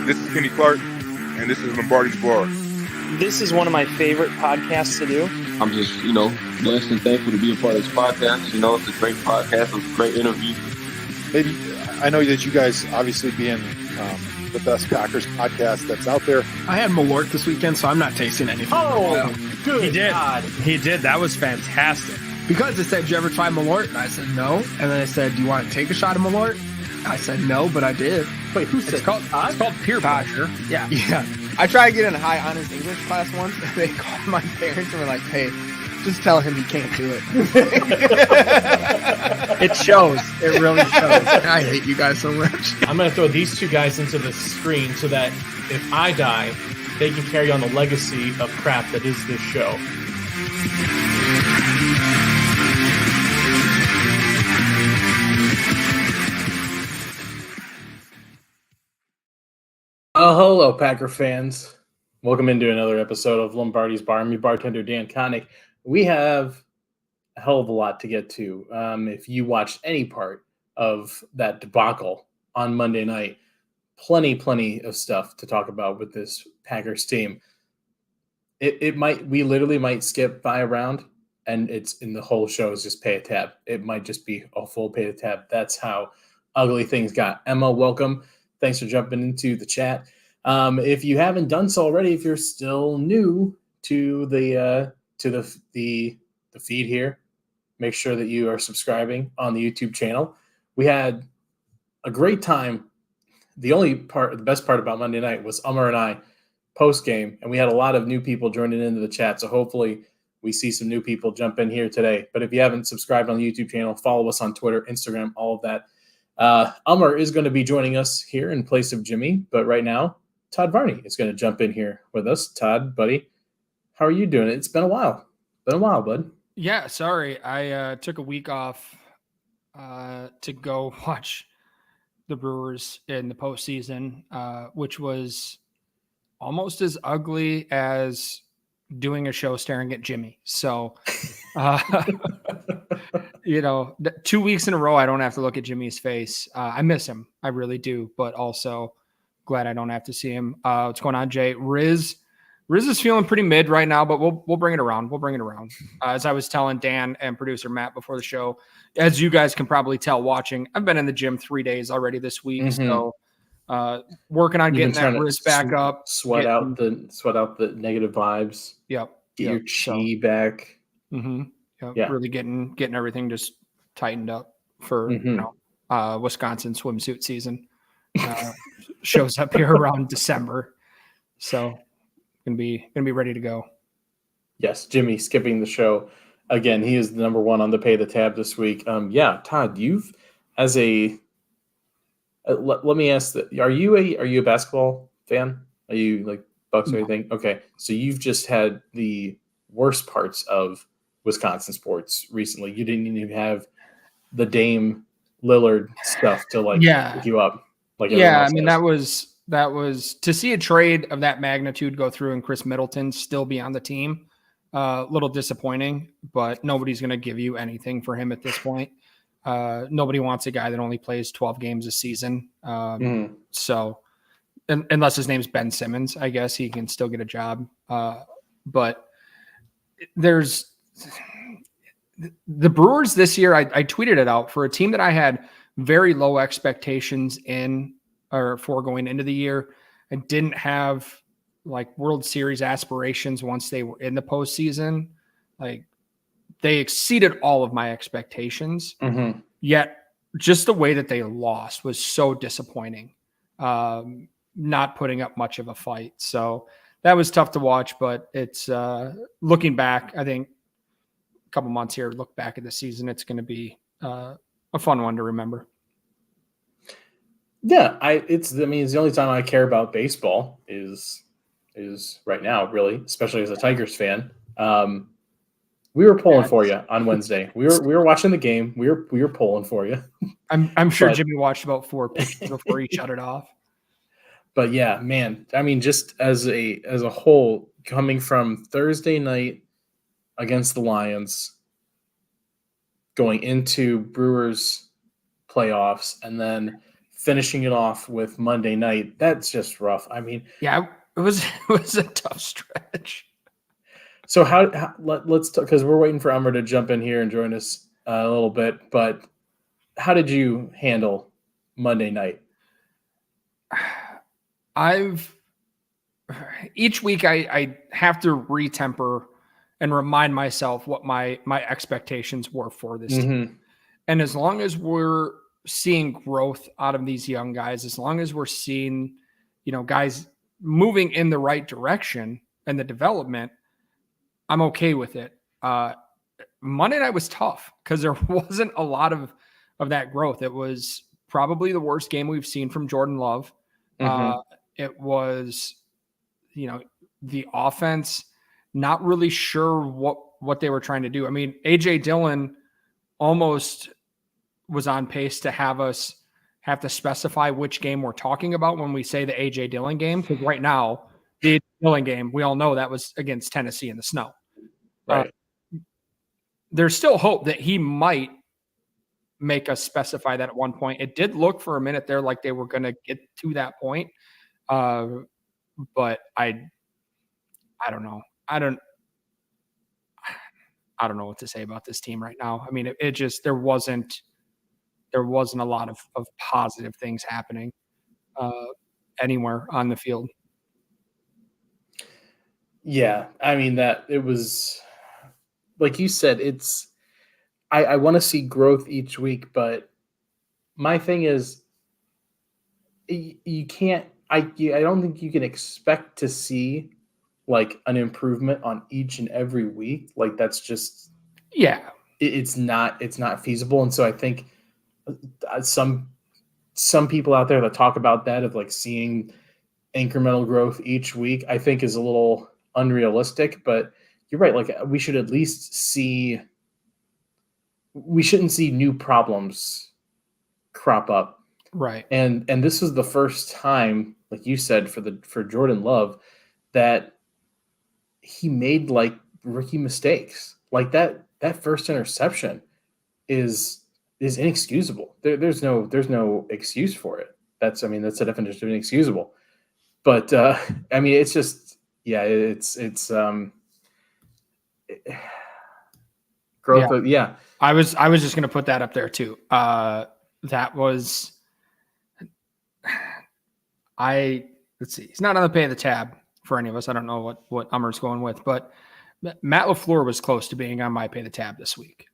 This is Kenny Clark, and this is Lombardi's Bar. This is one of my favorite podcasts to do. I'm just, blessed and thankful to be a part of this podcast. It's a great podcast. It's a great interview. Maybe I know that you guys obviously being the best Packers podcast that's out there. I had Malort this weekend, so I'm not tasting anything. Oh, good. He did. God. He did. That was fantastic. Because it said, "Did you ever try Malort?" And I said, "No." And then it said, "Do you want to take a shot of Malort?" I said, "No," but I did. Wait, who said it's called peer pressure. Yeah. Yeah. I tried getting a high honors English class once, and they called my parents and were like, "Hey, just tell him he can't do it." It shows. It really shows. I hate you guys so much. I'm going to throw these two guys into the screen so that if I die, they can carry on the legacy of crap that is this show. Hello, Packer fans. Welcome into another episode of Lombardi's Bar. I'm your bartender, Dan Connick. We have a hell of a lot to get to. If you watched any part of that debacle on Monday night, plenty of stuff to talk about with this Packers team. We literally might skip by a round, and it's in the whole show is just pay a tab. It might just be a full pay a tab. That's how ugly things got. Emma, welcome. Thanks for jumping into the chat. If you haven't done so already, if you're still new to the feed here, make sure that you are subscribing on the YouTube channel. We had a great time. The best part about Monday night was Umar and I post game, and we had a lot of new people joining into the chat. So hopefully we see some new people jump in here today. But if you haven't subscribed on the YouTube channel, follow us on Twitter, Instagram, all of that. Umar is going to be joining us here in place of Jimmy, but right now, Todd Varney is going to jump in here with us. Todd, buddy, how are you doing? It's been a while. Bud. Yeah, sorry. I took a week off to go watch the Brewers in the postseason, which was almost as ugly as doing a show staring at Jimmy. So, 2 weeks in a row, I don't have to look at Jimmy's face. I miss him. I really do. But also glad I don't have to see him. What's going on, Jay? Riz is feeling pretty mid right now, but we'll bring it around. As I was telling Dan and producer Matt before the show, as you guys can probably tell watching, I've been in the gym 3 days already this week. Mm-hmm. So working on getting that Riz back up. Sweat out the negative vibes. Yep. Get your chi back. Mm-hmm. Yep. Really getting everything just tightened up for Wisconsin swimsuit season. Shows up here around December, so gonna be ready to go. Yes, Jimmy skipping the show again. He is the number one on the pay the tab this week. Todd, you've as a let me ask that: Are you a basketball fan? Are you like Bucks or anything? Okay, so you've just had the worst parts of Wisconsin sports recently. You didn't even have the Dame Lillard stuff to pick you up. That was to see a trade of that magnitude go through and Chris Middleton still be on the team. A little disappointing, but nobody's going to give you anything for him at this point. Nobody wants a guy that only plays 12 games a season. So unless his name's Ben Simmons, I guess he can still get a job. But there's the Brewers this year. I tweeted it out for a team that I had very low expectations for going into the year. I didn't have World Series aspirations once they were in the postseason. They exceeded all of my expectations. Mm-hmm. Yet just the way that they lost was so disappointing. Not putting up much of a fight. So that was tough to watch, but it's looking back, I think a couple months here, look back at the season, it's going to be a fun one to remember. Yeah, it's the only time I care about baseball is right now, really, especially as a Tigers fan. We were pulling for you on Wednesday. We were watching the game. We were pulling for you. I'm sure Jimmy watched about 4 pitches before he shut it off. But yeah, man, just as a whole, coming from Thursday night against the Lions, going into Brewers playoffs, and then finishing it off with Monday night. That's just rough. I mean, Yeah, it was it was a tough stretch. so let's talk, because we're waiting for Umar to jump in here and join us a little bit. But how did you handle Monday night? Each week I have to retemper and remind myself what my expectations were for this team. And as long as we're seeing growth out of these young guys, as long as we're seeing, guys moving in the right direction and the development, I'm okay with it. Monday night was tough because there wasn't a lot of that growth. It was probably the worst game we've seen from Jordan Love. It was, the offense, not really sure what they were trying to do. I mean, AJ Dillon almost was on pace to have us have to specify which game we're talking about when we say the AJ Dillon game. Because right now, the AJ Dillon game, we all know that was against Tennessee in the snow. Right. There's still hope that he might make us specify that at one point. It did look for a minute there like they were going to get to that point. But I don't know. I don't know what to say about this team right now. I mean, it just, there wasn't a lot of positive things happening anywhere on the field. Yeah. I mean, that it was, like you said, I want to see growth each week, but my thing is you can't, I don't think you can expect to see like an improvement on each and every week. Like that's just, it's not feasible. And so I think some people out there that talk about that of like seeing incremental growth each week, I think is a little unrealistic, but you're right. Like we should at least we shouldn't see new problems crop up. Right. And this was the first time, like you said, for Jordan Love, that he made like rookie mistakes. Like that first interception is inexcusable. There's no excuse for it. That's the definition of inexcusable. But I mean, it's just, yeah, it's growth. Yeah. I was just going to put that up there too. That was, let's see. He's not on the pay of the tab for any of us. I don't know what Umar's going with, but Matt LaFleur was close to being on my pay the tab this week.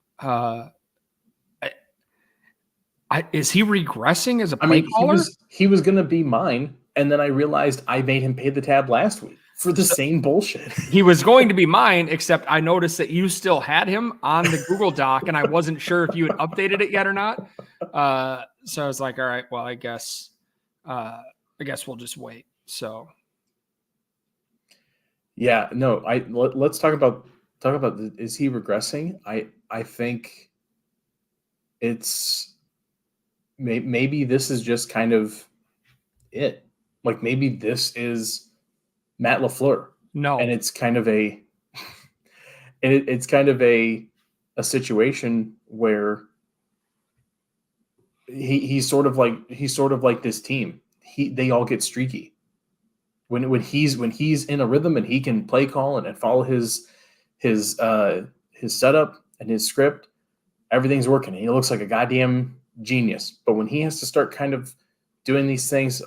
Is he regressing as a play caller? He was going to be mine, and then I realized I made him pay the tab last week for the same bullshit. He was going to be mine, except I noticed that you still had him on the Google Doc, and I wasn't sure if you had updated it yet or not. So I was like, all right, well, I guess we'll just wait. So, yeah, no, let's talk about is he regressing? I think it's maybe this is just kind of it. Like maybe this is Matt LaFleur. No, and it's kind of a situation where he's sort of like this team. They all get streaky when he's in a rhythm and he can play call and follow his setup and his script. Everything's working. He looks like a goddamn genius. But when he has to start kind of doing these things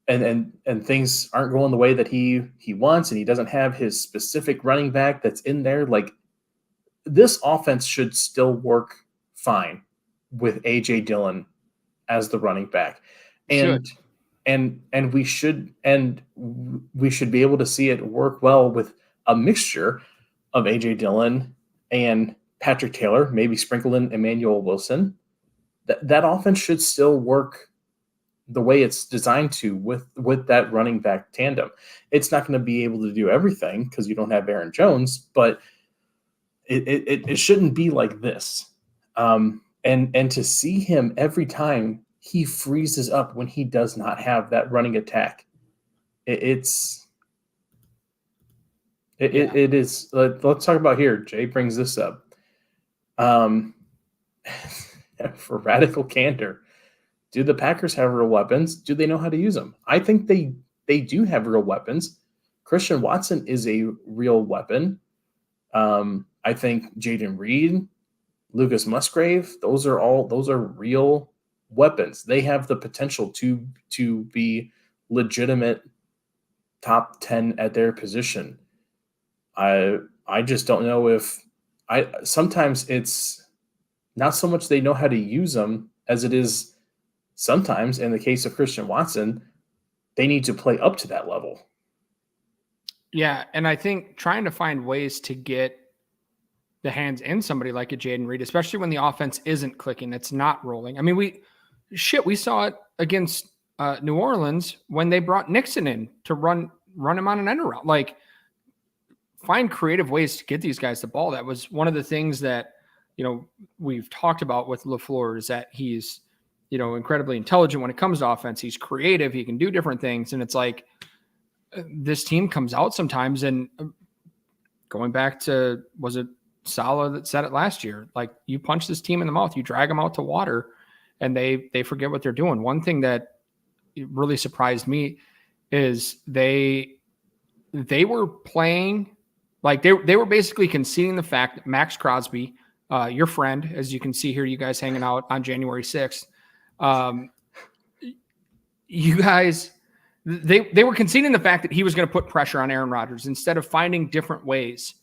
and things aren't going the way that he wants, and he doesn't have his specific running back that's in there, like this offense should still work fine with AJ Dillon as the running back. And we should be able to see it work well with a mixture of AJ Dillon and Patrick Taylor, maybe sprinkled in Emmanuel Wilson. That offense should still work the way it's designed to with that running back tandem. It's not going to be able to do everything because you don't have Aaron Jones, but it shouldn't be like this. And to see him every time he freezes up when he does not have that running attack, it is. Let's talk about here. Jay brings this up. For radical candor, Do the Packers have real weapons? Do they know how to use them? I think they do have real weapons. Christian Watson is a real weapon. I think Jaden Reed, Lucas Musgrave, those are real weapons. They have the potential to be legitimate top 10 at their position. I just don't know if sometimes it's not so much they know how to use them as it is sometimes in the case of Christian Watson, they need to play up to that level. Yeah, and I think trying to find ways to get the hands in somebody like a Jaden Reed, especially when the offense isn't clicking, it's not rolling. I mean, we saw it against New Orleans when they brought Nixon in to run him on an end around. Like, find creative ways to get these guys the ball. That was one of the things that, we've talked about with LaFleur, is that he's, incredibly intelligent when it comes to offense. He's creative. He can do different things. And it's like, this team comes out sometimes, and going back to, was it Saleh that said it last year? Like, you punch this team in the mouth, you drag them out to water, and they forget what they're doing. One thing that really surprised me is they were playing like they were basically conceding the fact that Max Crosby, your friend, as you can see here, you guys hanging out on January 6th, you guys, they were conceding the fact that he was going to put pressure on Aaron Rodgers instead of finding different ways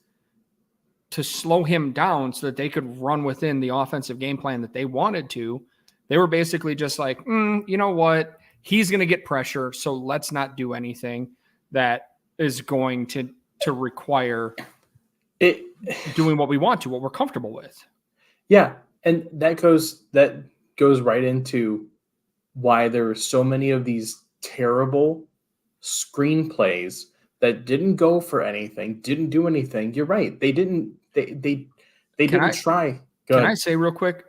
to slow him down so that they could run within the offensive game plan that they wanted to. They were basically just like, you know what? He's going to get pressure, so let's not do anything that is going to require it doing what we want to, what we're comfortable with. Yeah, and that goes right into why there were so many of these terrible screenplays that didn't go for anything, didn't do anything. You're right. They didn't try. Can I say real quick?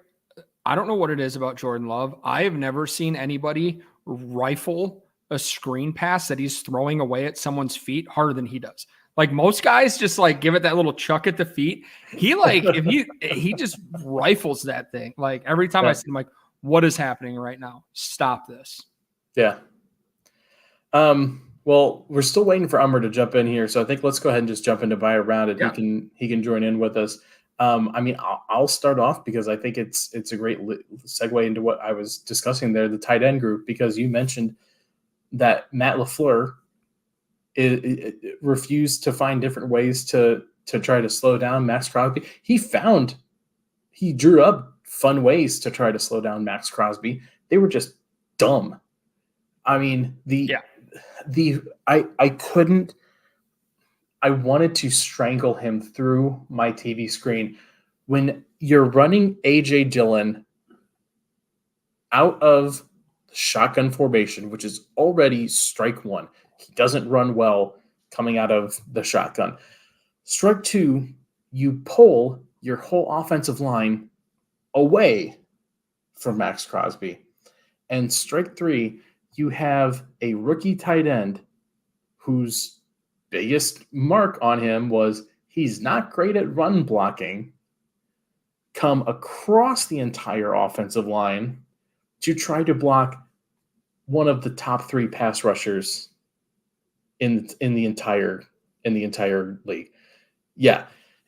I don't know what it is about Jordan Love. I have never seen anybody rifle a screen pass that he's throwing away at someone's feet harder than he does. Like, most guys just like give it that little chuck at the feet. He he just rifles that thing. Like, every time I see him, like, what is happening right now? Stop this. Yeah. Well, we're still waiting for Umar to jump in here, so I think let's go ahead and just jump into buy a round, and he can join in with us. I mean, I'll start off because I think it's a great segue into what I was discussing there, the tight end group, because you mentioned that Matt LaFleur refused to find different ways to try to slow down Max Crosby. He drew up fun ways to try to slow down Max Crosby. They were just dumb. I mean, I wanted to strangle him through my TV screen when you're running A.J. Dillon out of shotgun formation, which is already strike one. He doesn't run well coming out of the shotgun. Strike two, you pull your whole offensive line away from Max Crosby. And strike three, you have a rookie tight end whose biggest mark on him was he's not great at run blocking, come across the entire offensive line to try to block one of the top three pass rushers in the entire league. Yeah,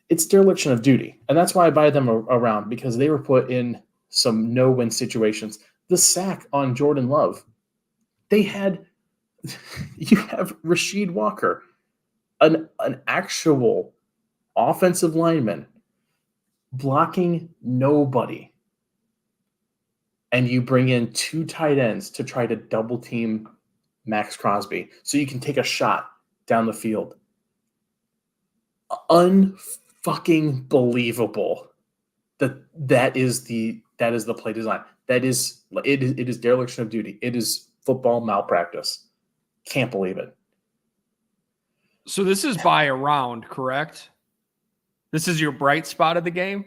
it's dereliction of duty. And that's why I buy them around, because they were put in some no-win situations. The sack on Jordan Love, you have Rasheed Walker, an actual offensive lineman, blocking nobody. And you bring in two tight ends to try to double team Max Crosby so you can take a shot down the field. Unfucking believable. That is the play design. It is dereliction of duty. It is football malpractice. Can't believe it. So this is buy a round, correct? This is your bright spot of the game?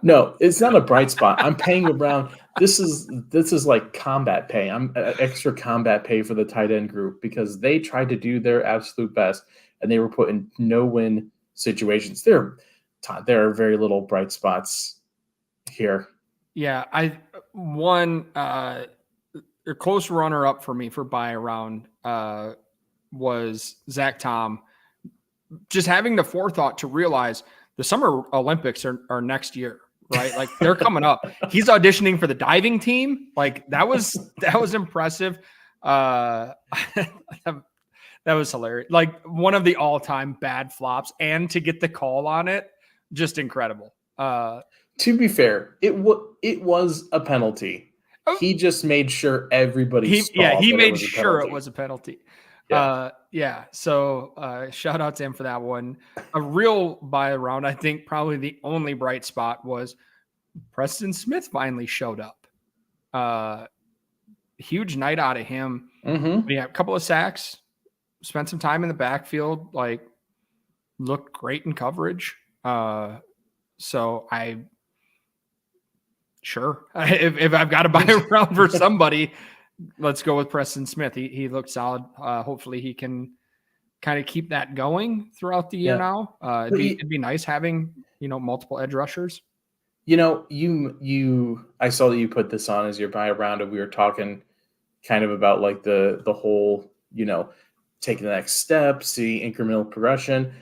No, it's not a bright spot. I'm paying around. This is like combat pay. I'm extra combat pay for the tight end group because they tried to do their absolute best and they were put in no-win situations. There are very little bright spots here. Yeah, one a close runner up for me for buy around was Zach Tom. Just having the forethought to realize the Summer Olympics are next year, right? Like they're coming up. He's auditioning for the diving team. Like that was impressive. That was hilarious. Like one of the all-time bad flops, and to get the call on it, just incredible. To be fair, it was a penalty. Oh. He just made sure everybody saw he that made it was a sure penalty. it was a penalty. Yeah. So shout out to him for that one. A real buy around. I think probably the only bright spot was Preston Smith finally showed up. Huge night out of him. Mm-hmm. We had a couple of sacks, spent some time in the backfield, like looked great in coverage. So if I've got to buy around for somebody, let's go with Preston Smith. He looked solid. Hopefully he can kind of keep that going throughout the year now. It'd be nice having, multiple edge rushers. I saw that you put this on as your buy around, and we were talking kind of about like the whole, taking the next step, see incremental progression.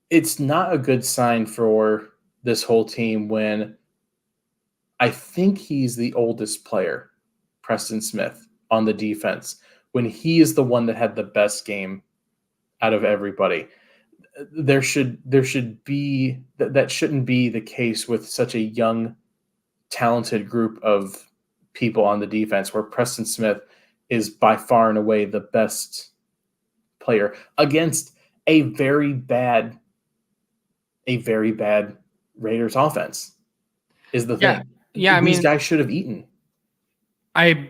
It's not a good sign for this whole team when I think he's the oldest player, Preston Smith, on the defense, when he is the one that had the best game out of everybody. There should be that shouldn't be the case with such a young, talented group of people on the defense, where Preston Smith is by far and away the best player against a very bad Raiders offense is the thing. Yeah, these guys should have eaten. I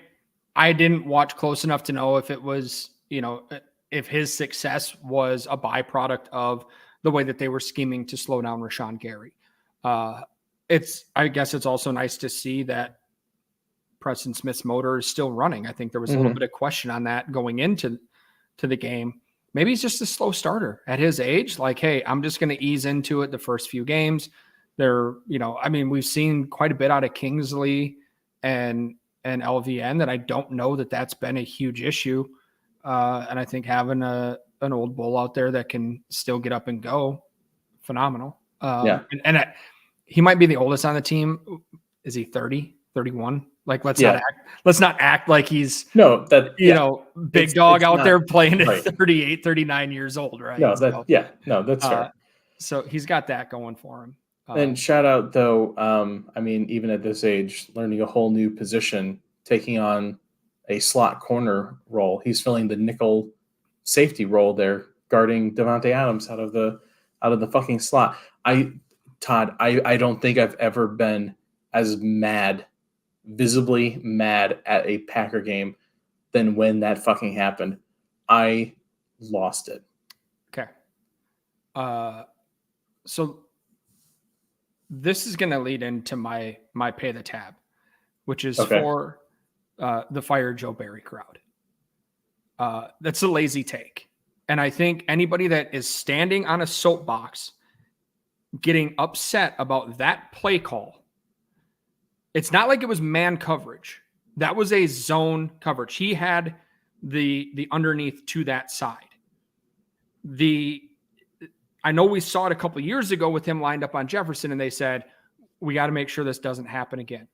didn't watch close enough to know if it was, if his success was a byproduct of the way that they were scheming to slow down Rashawn Gary. I guess it's also nice to see that Preston Smith's motor is still running. I think there was a little bit of question on that going into the game. Maybe he's just a slow starter at his age. Like, hey, I'm just going to ease into it the first few games. We've seen quite a bit out of Kingsley and LVN that I don't know that that's been a huge issue. And I think having an old bull out there that can still get up and go, phenomenal. He might be the oldest on the team. Is he 30, 31? Like, let's not act like he's big dog out there playing at 38, 39 years old, right? That's fair. So he's got that going for him. And shout out though, even at this age, learning a whole new position, taking on a slot corner role. He's filling the nickel safety role there, guarding Devontae Adams out of the fucking slot. I don't think I've ever been as visibly mad at a Packer game than when that fucking happened. I lost it. Okay. So this is going to lead into my pay the tab, which is for the Fire Joe Barry crowd. That's a lazy take. And I think anybody that is standing on a soapbox getting upset about that play call, it's not like it was man coverage. That was a zone coverage. He had the underneath to that side. I know we saw it a couple of years ago with him lined up on Jefferson, and they said, we got to make sure this doesn't happen again.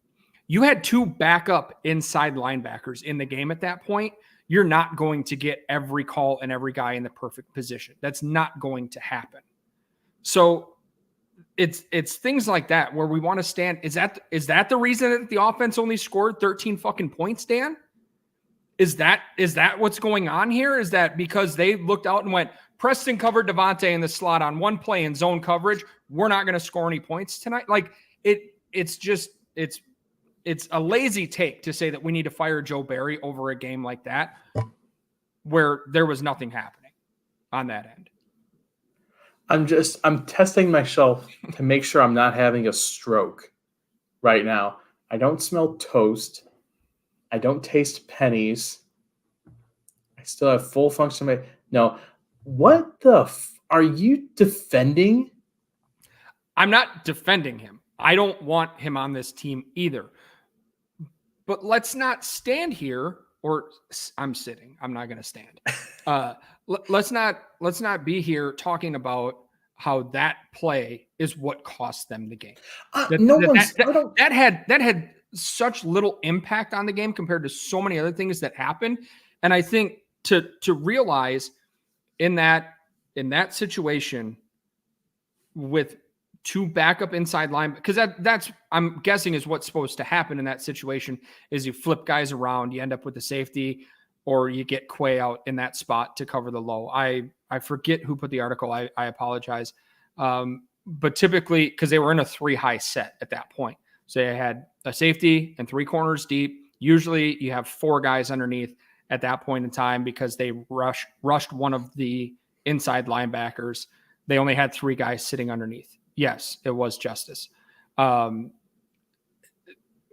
You had two backup inside linebackers in the game at that point. You're not going to get every call and every guy in the perfect position. That's not going to happen. So it's things like that where we want to stand. Is that the reason that the offense only scored 13 fucking points, Dan? Is that what's going on here? Is that because they looked out and went, Preston covered Devontae in the slot on one play in zone coverage, we're not going to score any points tonight? Like it's a lazy take to say that we need to fire Joe Barry over a game like that where there was nothing happening on that end. I'm testing myself to make sure I'm not having a stroke right now. I don't smell toast. I don't taste pennies. I still have full function. No. What are you defending? I'm not defending him. I don't want him on this team either. But let's not stand here, or I'm sitting. I'm not going to stand. Let's not be here talking about how that play is what cost them the game. That had such little impact on the game compared to so many other things that happened. And I think to realize in that situation with two backup inside line, because that's I'm guessing is what's supposed to happen in that situation is you flip guys around, you end up with the safety, or you get Quay out in that spot to cover the low. I forget who put the article. I apologize. But typically, because they were in a 3-high set at that point. So they had a safety and 3 corners deep. Usually you have 4 guys underneath at that point in time because they rushed one of the inside linebackers. They only had 3 guys sitting underneath. Yes, it was justice. In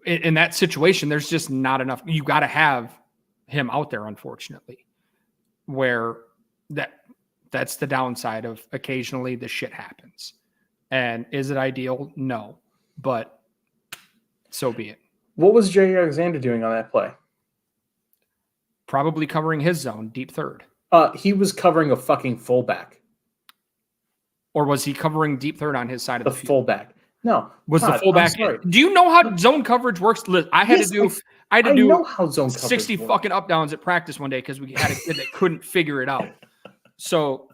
that situation, there's just not enough. You got to have him out there, unfortunately, where that's the downside of occasionally the shit happens. And is it ideal? No, but so be it. What was Jay Alexander doing on that play? Probably covering his zone, deep third. He was covering a fucking fullback. Or was he covering deep third on his side of the field? Fullback. No. Was Todd, the fullback? Do you know how zone coverage works? I had to do know how zone coverage 60 works. fucking up downs at practice one day because we had a kid that couldn't figure it out. So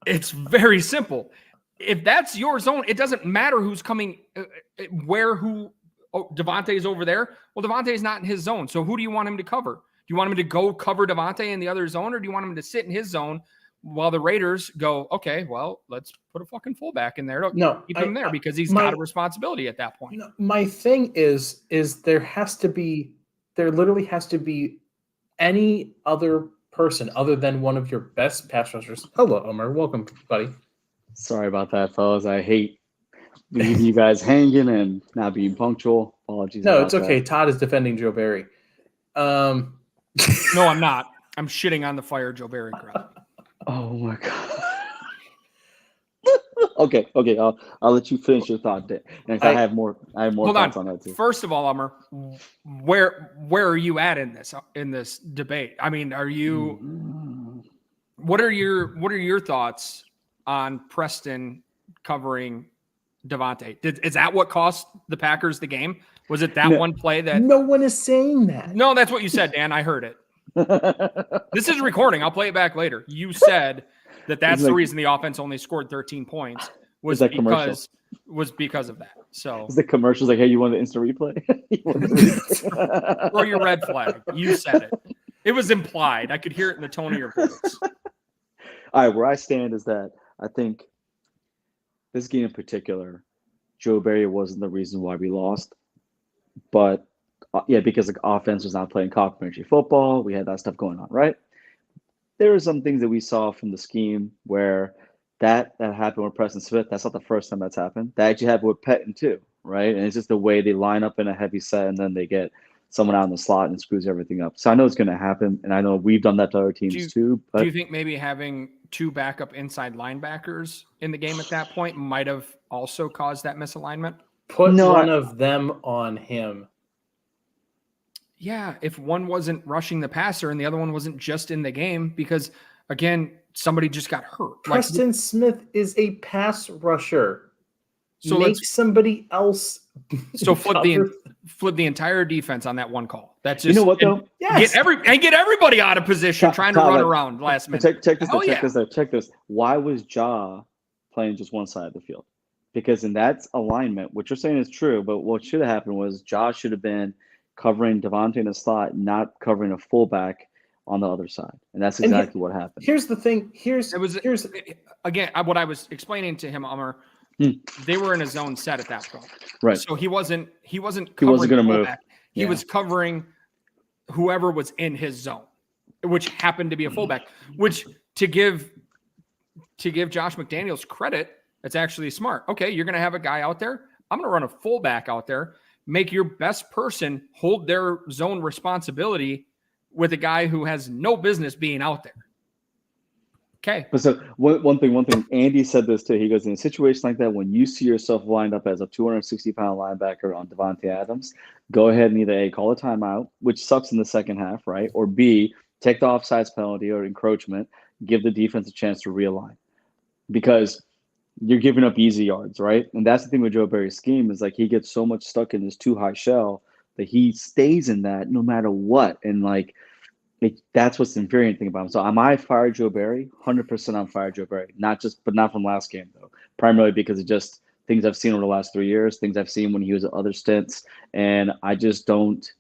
it's very simple. If that's your zone, it doesn't matter who's coming, Devontae is over there. Well, Devontae is not in his zone. So who do you want him to cover? Do you want him to go cover Devontae in the other zone, or do you want him to sit in his zone while the Raiders go, okay, well, let's put a fucking fullback in there to keep him there because he's got a responsibility at that point. My thing is there literally has to be any other person other than one of your best pass rushers. Hello, Omer. Welcome, buddy. Sorry about that, fellas. I hate leaving you guys hanging and not being punctual. Apologies. No, it's okay. Todd is defending Joe Barry. No, I'm not. I'm shitting on the fire Joe Barry crowd. Oh my god. Okay. I'll let you finish your thought there. And I have more thoughts on that too. First of all, Ummer, where are you at in this debate? I mean, what are your thoughts on Preston covering Devontae? Is that what cost the Packers the game? Was it that one play that no one is saying that? No, that's what you said, Dan. I heard it. This is recording. I'll play it back later. You said that's the reason the offense only scored 13 points was because of that. So is the commercials like, hey, you want the instant replay? Throw your red flag. You said it. It was implied. I could hear it in the tone of your voice. All right, where I stand is that I think this game in particular, Joe Barry wasn't the reason why we lost, but because the offense was not playing complementary football. We had that stuff going on, right? There were some things that we saw from the scheme where that happened with Preston Smith. That's not the first time that's happened. That actually happened with Pettin too, right? And it's just the way they line up in a heavy set and then they get someone out in the slot and screws everything up. So I know it's going to happen, and I know we've done that to other teams too. But do you think maybe having 2 backup inside linebackers in the game at that point might have also caused that misalignment? Put one of them on him. Yeah, if one wasn't rushing the passer and the other one wasn't just in the game because, again, somebody just got hurt. Preston Smith is a pass rusher. So make somebody else. So flip the entire defense on that one call. That's just, you know what though? Yes. Get everybody out of position trying to run around last minute. Check this. Why was Ja playing just one side of the field? Because in that alignment, what you're saying is true, but what should have happened was Ja should have been covering Devontae in the slot, not covering a fullback on the other side. And that's exactly what happened. Here's the thing. Here's again, what I was explaining to him, Umar, they were in a zone set at that point. Right. So he wasn't going to move. He was covering whoever was in his zone, which happened to be a fullback, which to give Josh McDaniels credit, that's actually smart. Okay, you're going to have a guy out there. I'm going to run a fullback out there. Make your best person hold their zone responsibility with a guy who has no business being out there. Okay. But so one thing, Andy said this too. He goes, in a situation like that, when you see yourself lined up as a 260-pound linebacker on Devontae Adams, go ahead and either A, call a timeout, which sucks in the second half, right? Or B, take the offsides penalty or encroachment, give the defense a chance to realign. Because you're giving up easy yards, right? And that's the thing with Joe Barry's scheme is like he gets so much stuck in this too high shell that he stays in that no matter what. And like that's what's the infuriating thing about him. So am I fired Joe Barry? 100% I'm fired Joe Barry. Not from last game though. Primarily because of just things I've seen over the last 3 years, things I've seen when he was at other stints, and I just don't.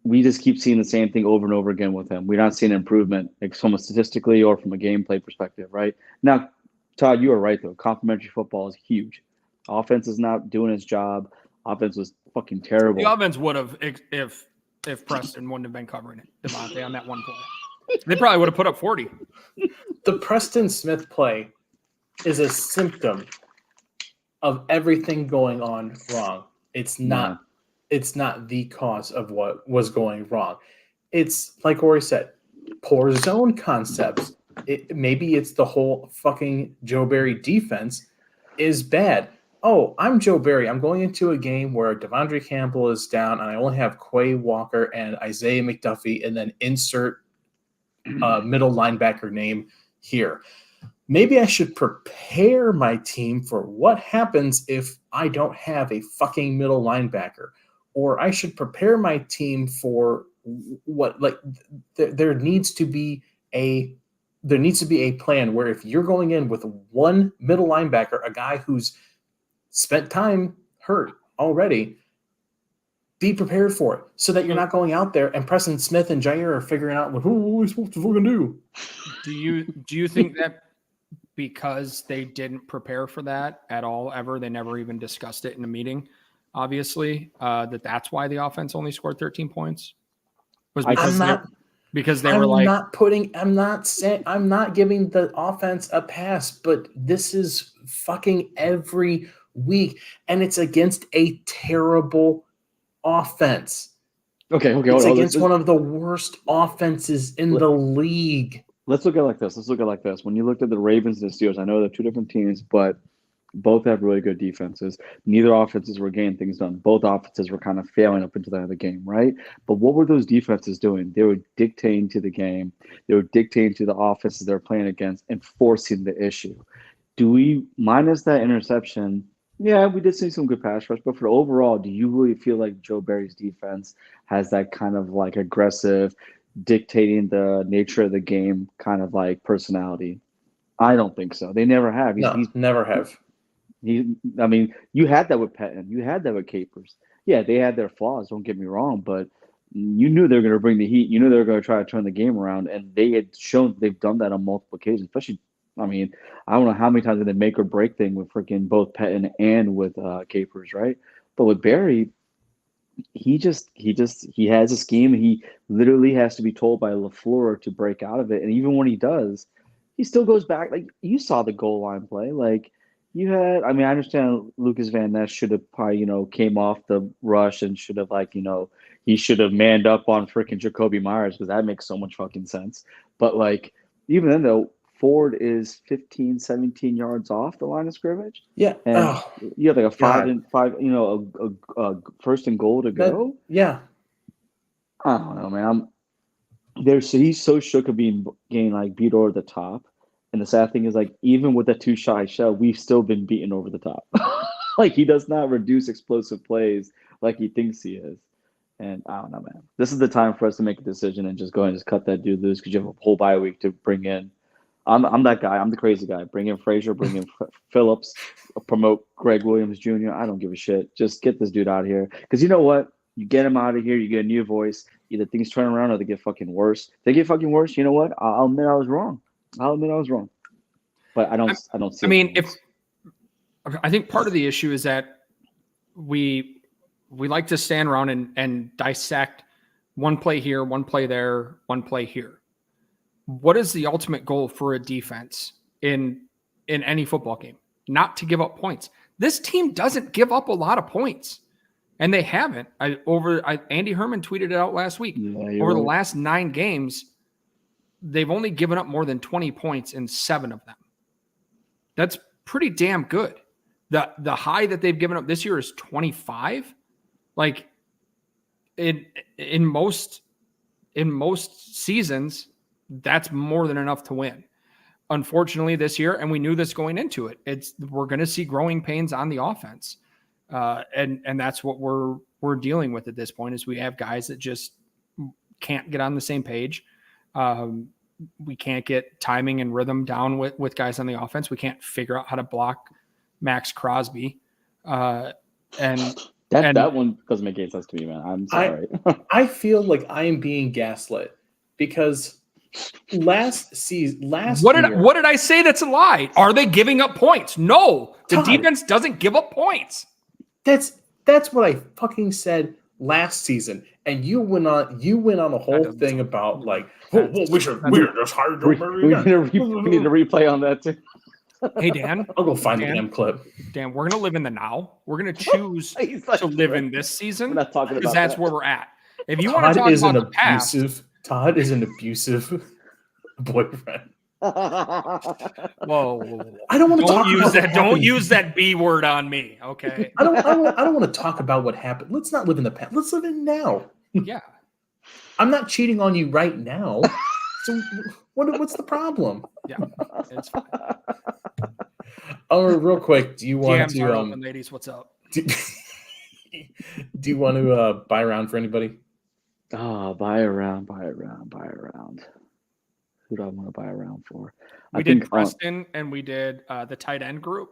We just keep seeing the same thing over and over again with him. We're not seeing improvement, like from a statistically or from a gameplay perspective, right? Now, Todd, you are right though. Complimentary football is huge. Offense is not doing its job. Offense was fucking terrible. The offense would have if Preston wouldn't have been covering it, Devontae, on that one play. They probably would have put up 40. The Preston Smith play is a symptom of everything going on wrong. It's not the cause of what was going wrong. It's like Rory said, poor zone concepts. Maybe it's the whole fucking Joe Barry defense is bad. Oh, I'm Joe Barry. I'm going into a game where Devondre Campbell is down and I only have Quay Walker and Isaiah McDuffie, and then insert middle linebacker name here. Maybe I should prepare my team for what happens if I don't have a fucking middle linebacker. Or I should prepare my team for what, like, there needs to be a plan where if you're going in with one middle linebacker, a guy who's spent time hurt already, be prepared for it so that you're not going out there and Preston Smith and Jair are figuring out what are we supposed to fucking do. Do you think that because they didn't prepare for that at all ever, they never even discussed it in a meeting, obviously, that's why the offense only scored 13 points? Was because they were like, I'm not giving the offense a pass, but this is fucking every week, and it's against a terrible offense. Okay. It's against one of the worst offenses in the league. Let's look at it like this. When you looked at the Ravens and the Steelers, I know they're two different teams, but both have really good defenses. Neither offenses were getting things done. Both offenses were kind of failing up into the end of the game, right? But what were those defenses doing? They were dictating to the game. They were dictating to the offenses they're playing against and forcing the issue. Do we, minus that interception, yeah, we did see some good pass rush, but for overall, do you really feel like Joe Barry's defense has that kind of like aggressive, dictating the nature of the game kind of like personality? I don't think so. They never have. Never have. I mean, you had that with Pettin. You had that with Capers. Yeah, they had their flaws, don't get me wrong, but you knew they were going to bring the heat. You knew they were going to try to turn the game around, and they had shown they've done that on multiple occasions, especially, I mean, I don't know how many times did they make or break thing with freaking both Pettin and with Capers, right? But with Barry, he has a scheme. He literally has to be told by LaFleur to break out of it. And even when he does, he still goes back. Like, you saw the goal line play. Like, I understand Lucas Van Ness should have probably, came off the rush and should have, he should have manned up on freaking Jacoby Myers, because that makes so much fucking sense. But, like, even then, though, Ford is 15, 17 yards off the line of scrimmage. Yeah. And you have like a 5 and 5, a first and goal to go. Yeah. I don't know, man. He's so shook of getting like beat over the top. And the sad thing is, like, even with the two shy shell, we've still been beaten over the top. Like, he does not reduce explosive plays like he thinks he is. And I don't know, man. This is the time for us to make a decision and just go and just cut that dude loose, because you have a whole bye week to bring in. I'm that guy. I'm the crazy guy. Bring in Frazier, bring in Phillips, promote Greg Williams Jr. I don't give a shit. Just get this dude out of here. Because you know what? You get him out of here, you get a new voice. Either things turn around or they get fucking worse. If they get fucking worse, you know what? I'll admit I was wrong. But I don't see. I mean, I think part of the issue is that we like to stand around and dissect one play here, one play there, one play here. What is the ultimate goal for a defense in any football game? Not to give up points. This team doesn't give up a lot of points, and they haven't. Andy Herman tweeted it out last week. Yeah, over the last 9 games, they've only given up more than 20 points in 7 of them. That's pretty damn good. The high that they've given up this year is 25. Like in most seasons, that's more than enough to win. Unfortunately, this year, and we knew this going into it, we're going to see growing pains on the offense, and that's what we're dealing with at this point. Is we have guys that just can't get on the same page. We can't get timing and rhythm down with guys on the offense. We can't figure out how to block Max Crosby, and that one doesn't make any sense to me, man. I'm sorry. I feel like I am being gaslit because last what did I say? That's a lie. Are they giving up points? No, the defense doesn't give up points. That's what I fucking said last season, and you went on a whole thing about like, we're just hired Joe Murray. We need to replay on that too. Hey Dan, I'll go find the damn clip. Dan, we're gonna live in the now. We're gonna choose to live in this season because that's where we're at. If you want to talk about the past, Todd is an abusive boyfriend. Whoa. I don't want to talk use about that. Don't use that B word on me. Okay. I don't want to talk about what happened. Let's not live in the past. Let's live in now. Yeah. I'm not cheating on you right now. So what's the problem? Yeah. It's fine. Oh, real quick, do you want DMs are open, ladies? What's up? Do you want to buy around for anybody? Buy around. Who do I want to buy around for? We did Preston and we did the tight end group.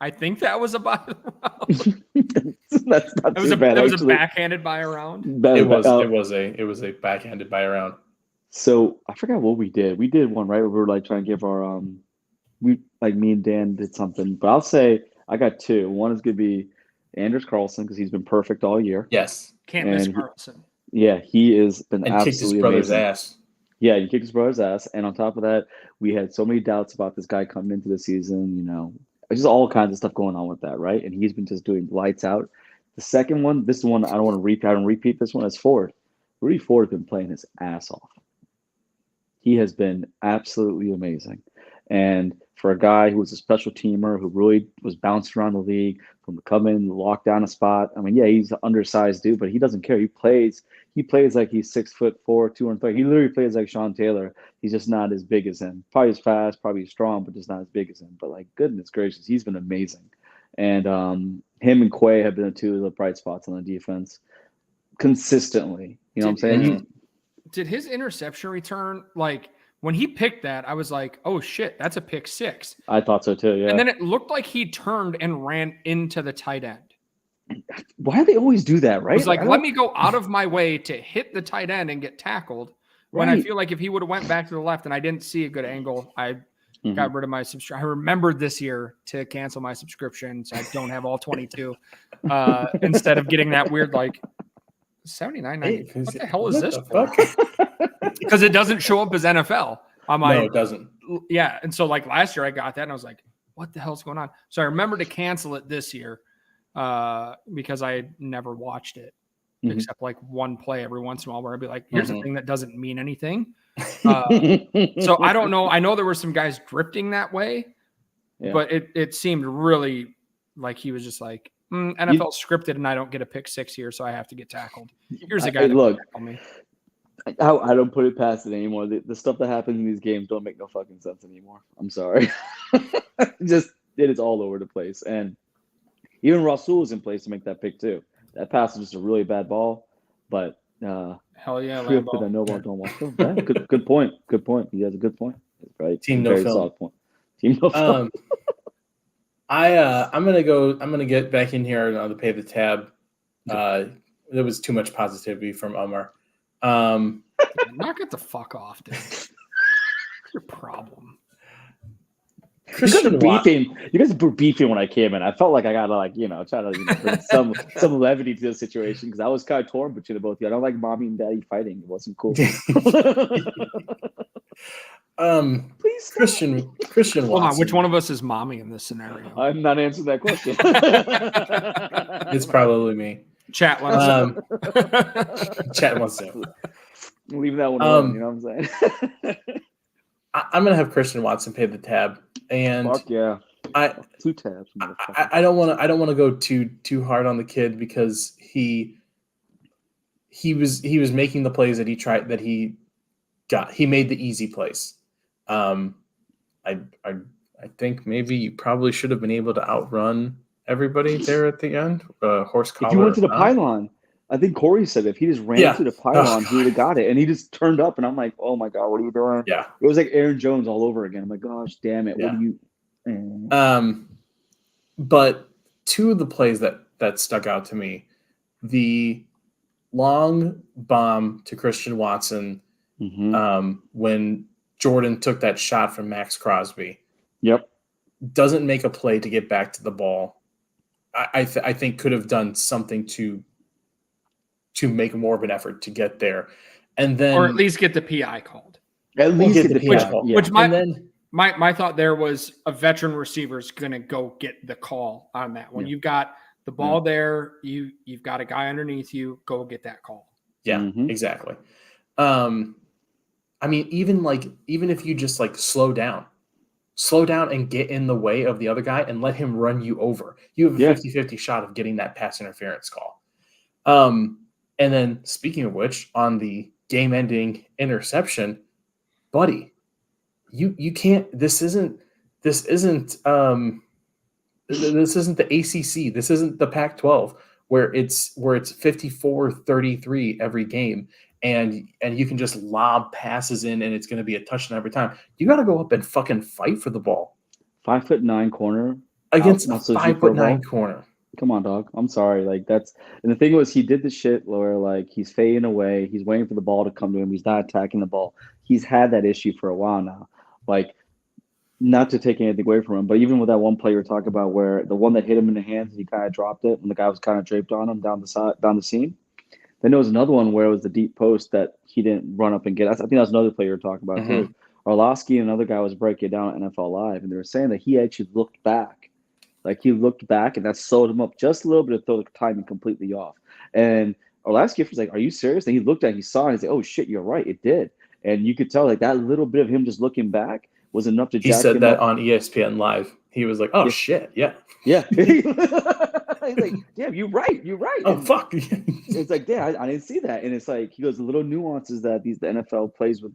I think that was a buy around. That's not too bad. That was a backhanded buy around. It was a backhanded buy around. So I forgot what we did. We did one right where we were like trying to give our me and Dan did something. But I'll say I got 2. One is gonna be Anders Carlson because he's been perfect all year. Yes. Can't miss Carlson. Yeah, he has been and absolutely kicked his brother's amazing. ass. Yeah, he kicked his brother's ass. And on top of that, we had so many doubts about this guy coming into the season, just all kinds of stuff going on with that, right? And he's been just doing lights out. The second one, this one, I don't want to repeat this one, is Ford. Rudy Ford has been playing his ass off. He has been absolutely amazing. And for a guy who was a special teamer, who really was bouncing around the league, from come in, lock down a spot. I mean, yeah, he's an undersized dude, but he doesn't care. He plays like he's 6'4", 230. He literally plays like Sean Taylor. He's just not as big as him. Probably as fast, probably as strong, but just not as big as him. But like, goodness gracious, he's been amazing. And him and Quay have been the 2 of the bright spots on the defense consistently. You know what I'm saying? Did his interception return, like when he picked that, I was like, oh shit, that's a pick 6. I thought so too, yeah. And then it looked like he turned and ran into the tight end. Why do they always do that, right? It was like, let me go out of my way to hit the tight end and get tackled. When I feel like if he would have went back to the left and I didn't see a good angle, I got rid of my subscription. I remembered this year to cancel my subscription so I don't have all 22 instead of getting that weird like $79.90. What the hell is this for? Because it doesn't show up as NFL. No, it doesn't. Yeah, and so like last year I got that and I was like, what the hell's going on? So I remember to cancel it this year because I had never watched it except like one play every once in a while where I'd be like, here's a thing that doesn't mean anything. So I don't know. I know there were some guys drifting that way, but it seemed really like he was just like, NFL scripted and I don't get a pick 6 here, so I have to get tackled. Here's a guy that look, tackle me. I don't put it past it anymore. The stuff that happens in these games don't make no fucking sense anymore. I'm sorry. It is all over the place. And even Rasul was in place to make that pick too. That pass was just a really bad ball, but hell yeah, Lambo. No ball, don't walk. Good point. Good point. He has a good point. Right. Team no film. Point. Team no film. I'm gonna get back in here on the pay the tab. There was too much positivity from Omar. Knock it the fuck off, dude. What's your problem? You guys were beefing when I came in. I felt like I gotta try to bring some levity to the situation because I was kind of torn between the both of you. I don't like mommy and daddy fighting. It wasn't cool. Please, Christian. Hold on, which one of us is mommy in this scenario? I'm not answering that question. It's probably me. Chat wants to. Chat wants to. Leave that one alone. You know what I'm saying? I'm gonna have Christian Watson pay the tab, and Fuck yeah. I 2 tabs. I don't want to go too hard on the kid because he was making the plays that he made the easy plays. I think maybe you probably should have been able to outrun everybody there at the end. Horse collar. If you went to the pylon, I think Corey said if he just ran to the pylon, he would have got it. And he just turned up, and I'm like, oh my God, what are you doing? Yeah. It was like Aaron Jones all over again. I'm like, gosh, damn it. Yeah. What do you? But two of the plays that stuck out to me, the long bomb to Christian Watson when Jordan took that shot from Max Crosby. Yep. Doesn't make a play to get back to the ball. I think could have done something to make more of an effort to get there, and then or at least get the PI called. At least get the PI called. Which my thought there was a veteran receiver is going to go get the call on that one. You've got the ball there. You've got a guy underneath you. Go get that call. Yeah, exactly. I mean, even if you just slow down and get in the way of the other guy and let him run you over, you have a 50-50 shot of getting that pass interference call. And then speaking of which, on the game-ending interception, buddy, you can't. This isn't the ACC. This isn't the Pac-12 where it's 54-33 every game. And you can just lob passes in and it's going to be a touchdown every time. You got to go up and fucking fight for the ball. 5'9" corner against a 5'9" corner. Come on, dog. I'm sorry. And the thing was, he did the shit where he's fading away. He's waiting for the ball to come to him. He's not attacking the ball. He's had that issue for a while now. Not to take anything away from him, but even with that one play you were talking about where the one that hit him in the hands, he kind of dropped it and the guy was kind of draped on him down the seam. Then there was another one where it was the deep post that he didn't run up and get. I think that was another player you were talking about too. Orlovsky and another guy was breaking it down at NFL Live, and they were saying that he actually looked back. He looked back, and that slowed him up just a little bit to throw the timing completely off. And Orlovsky was like, "Are you serious?" And he looked at it, he saw it, and he said, "Oh shit, you're right, it did." And you could tell that little bit of him just looking back was enough to. He said that on ESPN Live. He was like, "Oh shit, yeah." He's like, "Damn, you're right. Oh and fuck!" It's like, "Yeah, I didn't see that." And it's like he goes, the little nuances that the NFL plays with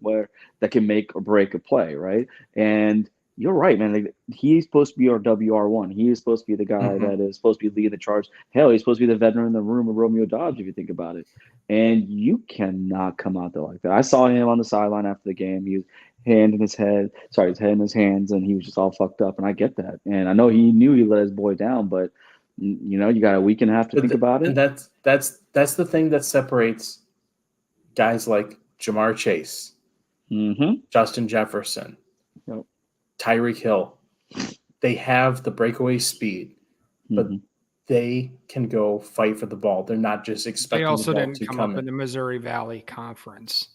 that can make or break a play, right? And you're right, man. He's supposed to be our WR1. He is supposed to be the guy that is supposed to be leading the charge. Hell, he's supposed to be the veteran in the room of Romeo Dobbs, if you think about it. And you cannot come out there like that. I saw him on the sideline after the game. He was his head in his hands, and he was just all fucked up. And I get that. And I know he knew he let his boy down, but you got a week and a half to think about it. And that's the thing that separates guys like Jamar Chase, Justin Jefferson, Tyreek Hill. They have the breakaway speed, but they can go fight for the ball. They're not just expecting. They also the ball didn't to come come up in the Missouri Valley Conference.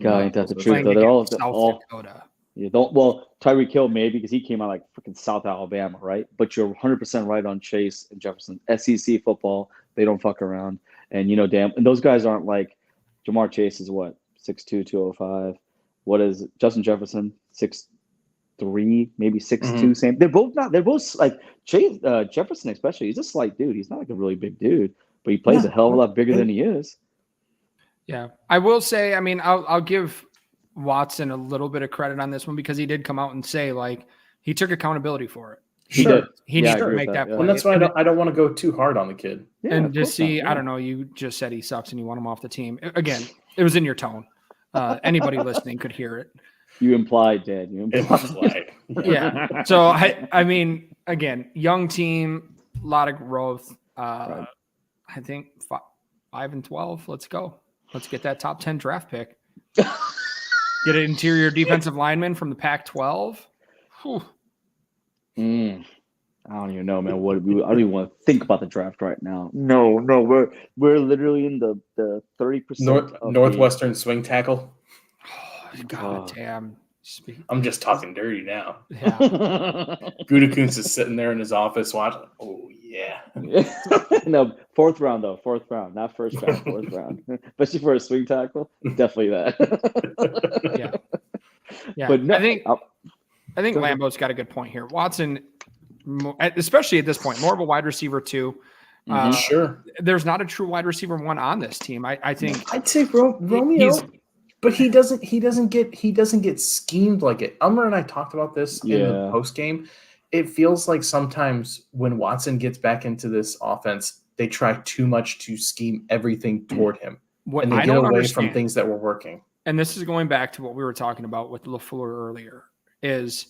God, ain't that the truth? Though they're all Dakota. Tyreek Hill maybe because he came out like freaking South Alabama, right? But you're 100% right on Chase and Jefferson. SEC football, they don't fuck around, and and those guys aren't like Jamar Chase is what 6'2", 205. What is Justin Jefferson 6'3", maybe 6'2", same. They're both like Chase Jefferson especially. He's a slight dude. He's not like a really big dude, but he plays a hell of a lot bigger than he is. Yeah, I will say. I mean, I'll give Watson a little bit of credit on this one because he did come out and say he took accountability for it. He did. He needed to make that play. And that's why I don't want to go too hard on the kid. Yeah, and just see, I don't know. You just said he sucks and you want him off the team. Again, it was in your tone. Anybody listening could hear it. You implied, Dad. You implied. Yeah. So I mean, again, young team, a lot of growth. Right. I think 5-12. Let's go. Let's get that top 10 draft pick. Get an interior defensive lineman from the Pac-12. Whew. I don't even know, man. I don't even want to think about the draft right now. No, we're literally in the 30% Northwestern swing tackle. Oh, God damn. I'm just talking dirty now. Yeah. Gutekunst is sitting there in his office watching. Oh yeah. No, fourth round, not first round, fourth round. Especially for a swing tackle, definitely that. Yeah. Yeah, But no, I think Go ahead. Lambeau's got a good point here. Watson, especially at this point, more of a wide receiver too. Sure. There's not a true wide receiver one on this team. I think I'd say Romeo, but he doesn't get schemed like it. Elmer and I talked about this in the post game. It feels like sometimes when Watson gets back into this offense, they try too much to scheme everything toward him, and they get away from things that were working. And this is going back to what we were talking about with LaFleur earlier, is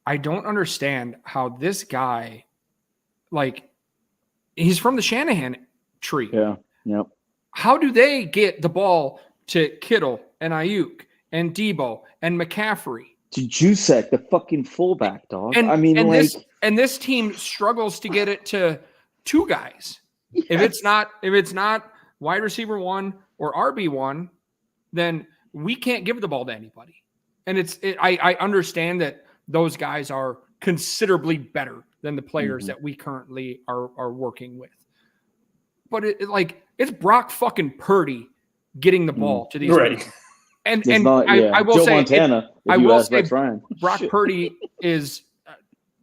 I don't understand how this guy, like, he's from the Shanahan tree. Yeah. Yep. How do they get the ball to Kittle and Ayuk and Debo and McCaffrey? To Jusek, the fucking fullback, dog. And, I mean, this team struggles to get it to two guys. Yes. If it's not wide receiver one or RB1, then we can't give the ball to anybody. And I understand that those guys are considerably better than the players that we currently are working with. But it's Brock fucking Purdy getting the ball to these right. people. And I will Joe say Montana. Brock Purdy is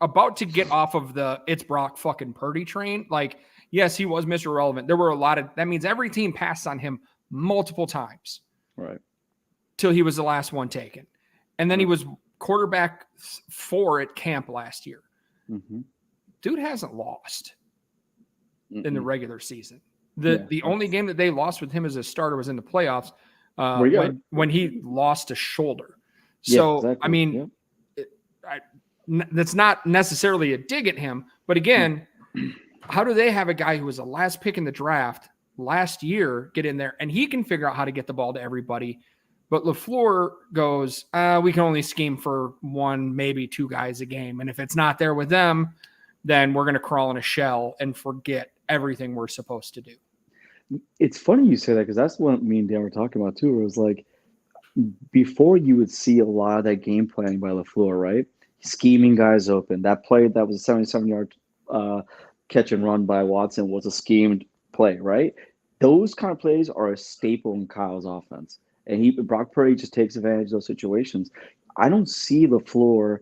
about to get off of the it's Brock fucking Purdy train. Like, yes, he was Mr. Relevant. There were that means every team passed on him multiple times. Right. Till he was the last one taken. And then he was quarterback 4 at camp last year. Mm-hmm. Dude hasn't lost in the regular season. The only game that they lost with him as a starter was in the playoffs when he lost a shoulder. So, exactly. I mean, that's not necessarily a dig at him. But again, how do they have a guy who was the last pick in the draft last year get in there and he can figure out how to get the ball to everybody? But LaFleur goes, we can only scheme for 1, maybe 2 guys a game. And if it's not there with them, then we're going to crawl in a shell and forget everything we're supposed to do. It's funny you say that because that's what me and Dan were talking about too. Where it was like before you would see a lot of that game planning by LaFleur, right? Scheming guys open. That play that was a 77-yard catch and run by Watson was a schemed play, right? Those kind of plays are a staple in Kyle's offense. And Brock Purdy just takes advantage of those situations. I don't see LaFleur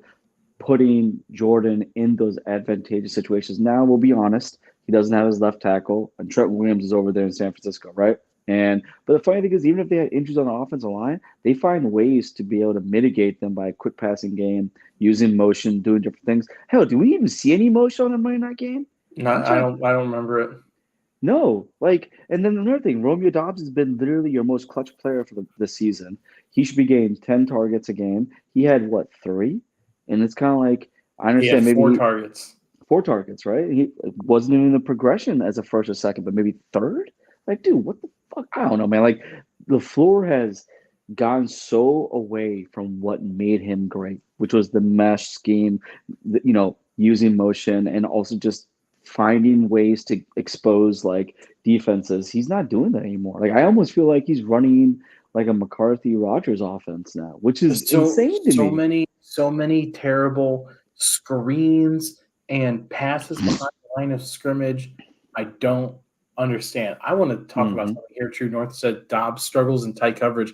putting Jordan in those advantageous situations. Now, we'll be honest, he doesn't have his left tackle, and Trent Williams is over there in San Francisco, right? But the funny thing is, even if they had injuries on the offensive line, they find ways to be able to mitigate them by a quick passing game, using motion, doing different things. Hell, do we even see any motion on the Monday night game? No, I don't remember it. No, and then another thing, Romeo Doubs has been literally your most clutch player for the season. He should be getting 10 targets a game. He had 3? And it's kind of like, I understand maybe 4 targets. 4 targets, right? He wasn't even in the progression as a first or second, but maybe third. Like, dude, what the fuck? I don't know, man. Like, LaFleur has gone so away from what made him great, which was the mesh scheme, using motion and also just finding ways to expose defenses. He's not doing that anymore. Like, I almost feel like he's running like a McCarthy Rodgers offense now, which is insane to me. So many terrible screens and passes behind the line of scrimmage. I don't understand. I want to talk about something here. True North said Dobbs struggles in tight coverage.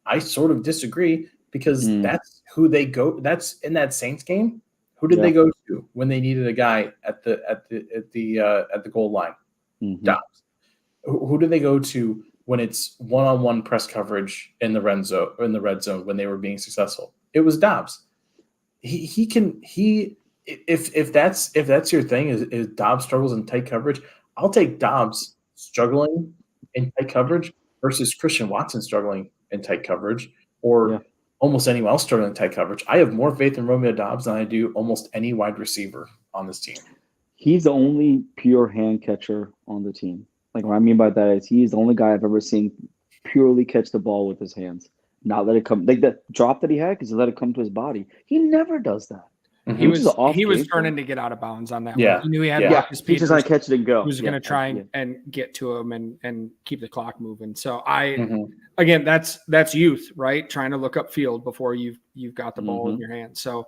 I sort of disagree because that's who they go. That's in that Saints game. Who did they go to when they needed a guy at the goal line? Dobbs. Who did they go to when it's one-on-one press coverage in the red zone when they were being successful? It was Dobbs. If that's your thing is Dobbs struggles in tight coverage, I'll take Dobbs struggling in tight coverage versus Christian Watson struggling in tight coverage or almost anyone else struggling in tight coverage. I have more faith in Romeo Doubs than I do almost any wide receiver on this team. He's the only pure hand catcher on the team. Like, what I mean by that is he's the only guy I've ever seen purely catch the ball with his hands, not let it come. Like that drop that he had, because he let it come to his body. He never does that. Mm-hmm. He was turning to get out of bounds on that one. He knew he had Marcus Peters. He's just going to catch it and go. He was going to try and get to him and keep the clock moving. So again, that's youth, right? Trying to look upfield before you've got the ball in your hand. So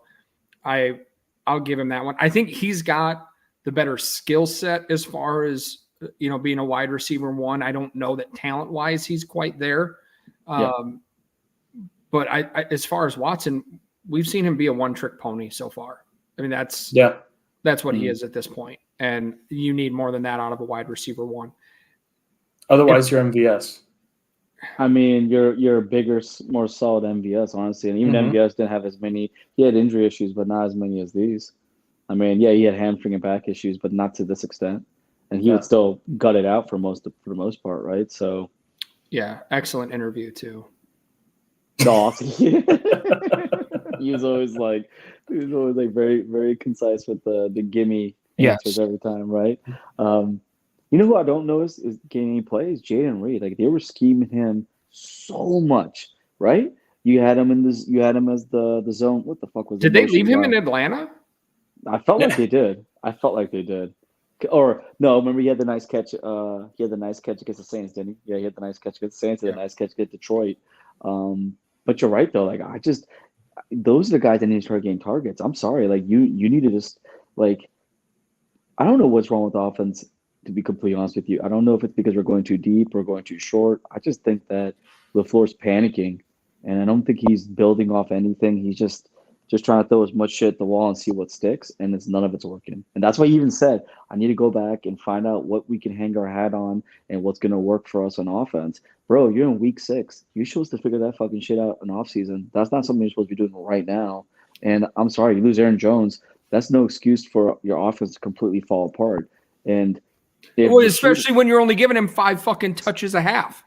I'll give him that one. I think he's got the better skill set as far as being a wide receiver 1. I don't know that talent wise he's quite there. But I as far as Watson, we've seen him be a one-trick pony so far. I mean, that's what he is at this point. And you need more than that out of a wide receiver one. Otherwise, you're MVS. I mean, you're a bigger, more solid MVS, honestly. And even MVS didn't have as many. He had injury issues, but not as many as these. I mean, yeah, he had hamstring and back issues, but not to this extent. And he would still gut it out for the most part, right? So, yeah, excellent interview too. Awesome. he was always very, very concise with the gimme answers every time, right? You know who I don't notice is getting any plays? Jaden Reed. Like, they were scheming him so much, right? You had him as the zone. What the fuck was? Did they leave him in Atlanta? I felt like they did. Or no, remember he had the nice catch. He had the nice catch against the Saints, didn't he? Yeah, he had the nice catch against the Saints. He had the nice catch against Detroit. But you're right though. Like, those are the guys that need to start getting targets. I'm sorry. Like, you need to just, like, I don't know what's wrong with the offense. To be completely honest with you, I don't know if it's because we're going too deep or going too short. I just think that LaFleur's panicking, and I don't think he's building off anything. He's just trying to throw as much shit at the wall and see what sticks, and none of it's working. And that's why he even said, I need to go back and find out what we can hang our hat on and what's going to work for us on offense. Bro, you're in week 6. You're supposed to figure that fucking shit out in offseason. That's not something you're supposed to be doing right now. And I'm sorry, you lose Aaron Jones. That's no excuse for your offense to completely fall apart. And especially when you're only giving him 5 fucking touches a half.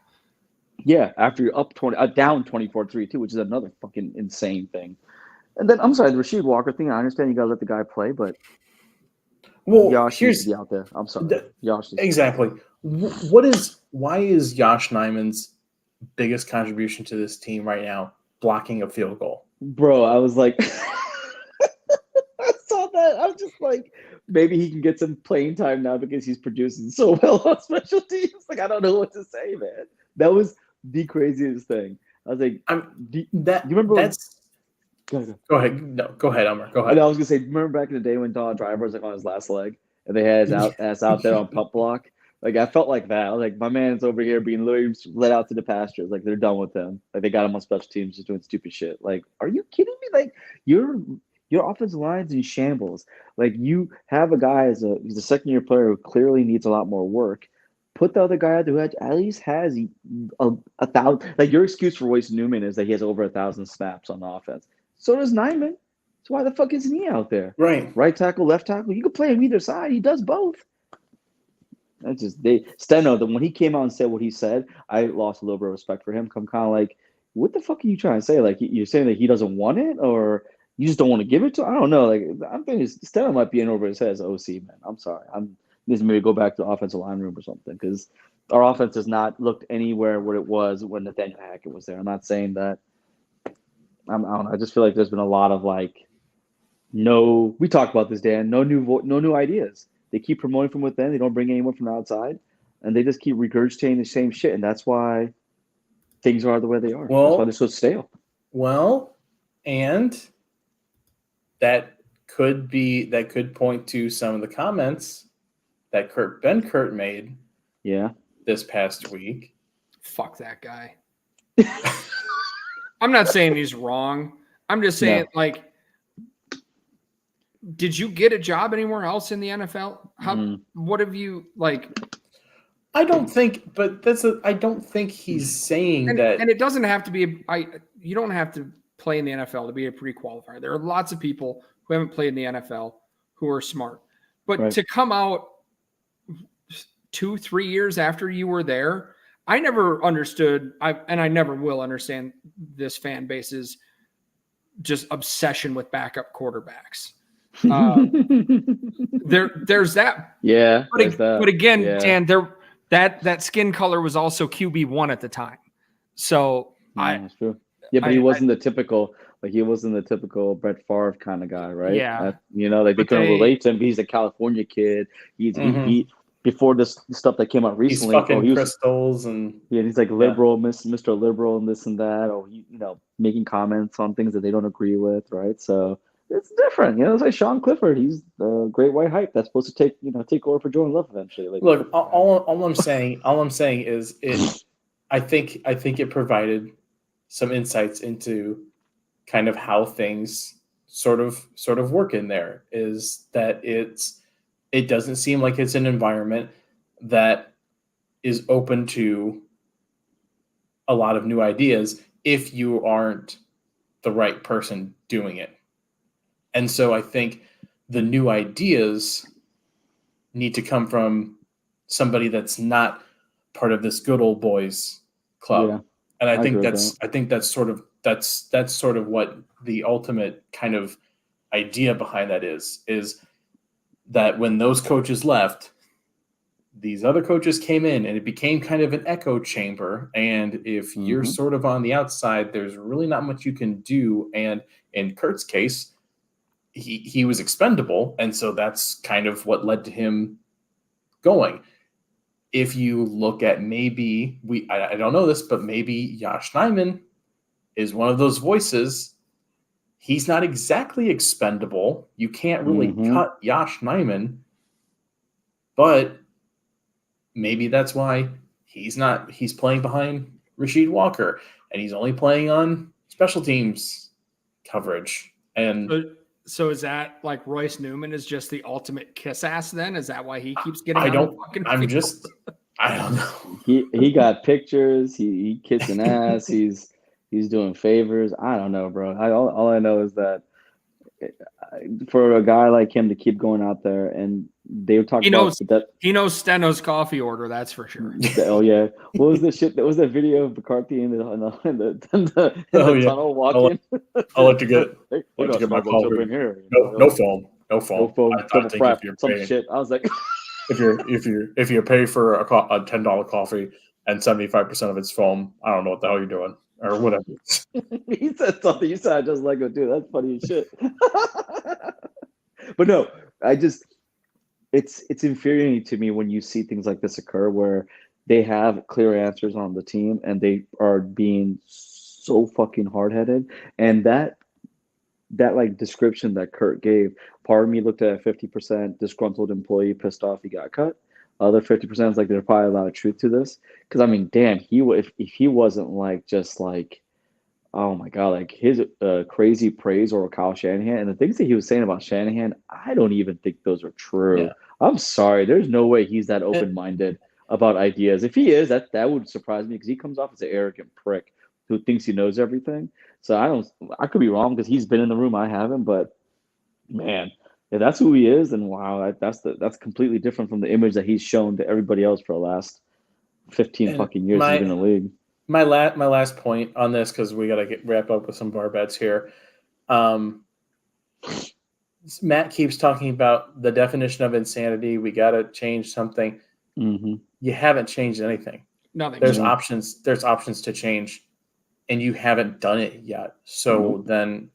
Yeah, after you're up down 24-3 too, which is another fucking insane thing. And then I'm sorry, the Rasheed Walker thing. I understand you gotta let the guy play, but Josh needs to be out there. I'm sorry, Josh. Exactly. Why is Josh Nijman's biggest contribution to this team right now blocking a field goal? Bro, I was like, I saw that. I was just like, maybe he can get some playing time now because he's producing so well on special teams. Like, I don't know what to say, man. That was the craziest thing. I was like, do you remember? Go ahead. No, go ahead, Elmer. Go ahead. I was gonna say, remember back in the day when Don Driver was like on his last leg and they had his ass out there on pup block? Like, I felt like that. I was like, my man's over here being literally let out to the pastures. Like, they're done with him. Like, they got him on special teams just doing stupid shit. Like, are you kidding me? Like, your offensive line's in shambles. Like, you have a guy he's a second-year player who clearly needs a lot more work. Put the other guy out there who at least has a 1,000. Like, your excuse for Royce Newman is that he has over 1,000 snaps on the offense. So does Nijman. So why the fuck isn't he out there? Right tackle, left tackle. You can play him either side. He does both. That's just Steno. When he came out and said what he said, I lost a little bit of respect for him. I'm kind of like, what the fuck are you trying to say? Like, you're saying that he doesn't want it, or you just don't want to give it to him? I don't know. Like, I'm thinking Steno might be in over his head as OC, man. I'm sorry. I'm just maybe go back to the offensive line room or something, because our offense has not looked anywhere what it was when Nathaniel Hackett was there. I'm not saying that. I don't know. I just feel like there's been a lot of we talked about this, Dan. No new ideas. They keep promoting from within. They don't bring anyone from outside, and they just keep regurgitating the same shit. And that's why things are the way they are. That's why they're so stale. Well, and that could point to some of the comments that Ben Kurt made. Yeah. This past week. Fuck that guy. I'm not saying he's wrong. I'm just saying, did you get a job anywhere else in the NFL? What have you I don't think, but I don't think he's saying that. And it doesn't have to be. You don't have to play in the NFL to be a pre-qualifier. There are lots of people who haven't played in the NFL who are smart, but to come out 2-3 years after you were there. I never understood, and I never will understand this fan base's just obsession with backup quarterbacks. There's that. Yeah. But again, Dan, that skin color was also QB1 at the time. So that's true. Yeah, but he wasn't the typical Brett Favre kind of guy, right? Yeah. They couldn't relate to him. He's a California kid. He before this stuff that came out recently. He's fucking crystals and he's like liberal, Mr. Liberal and this and that, or making comments on things that they don't agree with, right? So it's different. It's like Sean Clifford. He's the great white hype that's supposed to take over for Jordan Love eventually. Look, all I'm saying is I think it provided some insights into kind of how things sort of work in there. Is that it doesn't seem like it's an environment that is open to a lot of new ideas if you aren't the right person doing it. And so I think the new ideas need to come from somebody that's not part of this good old boys club. Yeah, And I think agree with that's sort of what the ultimate kind of idea behind that is that when those coaches left, these other coaches came in and it became kind of an echo chamber. And if you're sort of on the outside, there's really not much you can do. And in Kurt's case, he was expendable. And so that's kind of what led to him going. If you look at maybe, I don't know this, but maybe Josh Nyman is one of those voices. He's not exactly expendable. You can't really cut Josh Nyman, but maybe that's why he's playing behind Rasheed Walker and he's only playing on special teams coverage. And so is that like Royce Newman is just the ultimate kiss ass then? Is that why he keeps getting I on don't the fucking I'm field? just I don't know. He got pictures. He kissing ass. He's doing favors. I don't know, bro. All I know is that for a guy like him to keep going out there, and they were talking about that. He knows Steno's coffee order. That's for sure. Oh yeah, what was the shit? That was that video of McCarthy in the tunnel walking. I'll let you get. Hey, I'll let you get my Starbucks over coffee. in here. No foam. No foam. I Double think frap. if you're Some paying, shit. I was like, if you pay for a $10 coffee and 75% of it's foam, I don't know what the hell you're doing or whatever. he said something. You said I just like, dude, that's funny as shit. But no, it's infuriating to me when you see things like this occur where they have clear answers on the team and they are being so fucking hard-headed. And that like description that Kurt gave, part of me looked at 50% disgruntled employee pissed off he got cut. Other 50% is like there's probably a lot of truth to this. Because I mean, damn, if he wasn't like just like, oh my god, like his crazy praise over Kyle Shanahan and the things that he was saying about Shanahan, I don't even think those are true. Yeah. I'm sorry, there's no way he's that open-minded about ideas. If he is, that would surprise me because he comes off as an arrogant prick who thinks he knows everything. So I could be wrong because he's been in the room, I haven't, but man, if that's who he is, then wow, that's completely different from the image that he's shown to everybody else for the last 15 fucking years he's been in the league. My last point on this, because we got to wrap up with some bar bets here. Matt keeps talking about the definition of insanity. We got to change something. Mm-hmm. You haven't changed anything. Nothing. There's options. There's options to change, and you haven't done it yet. So then,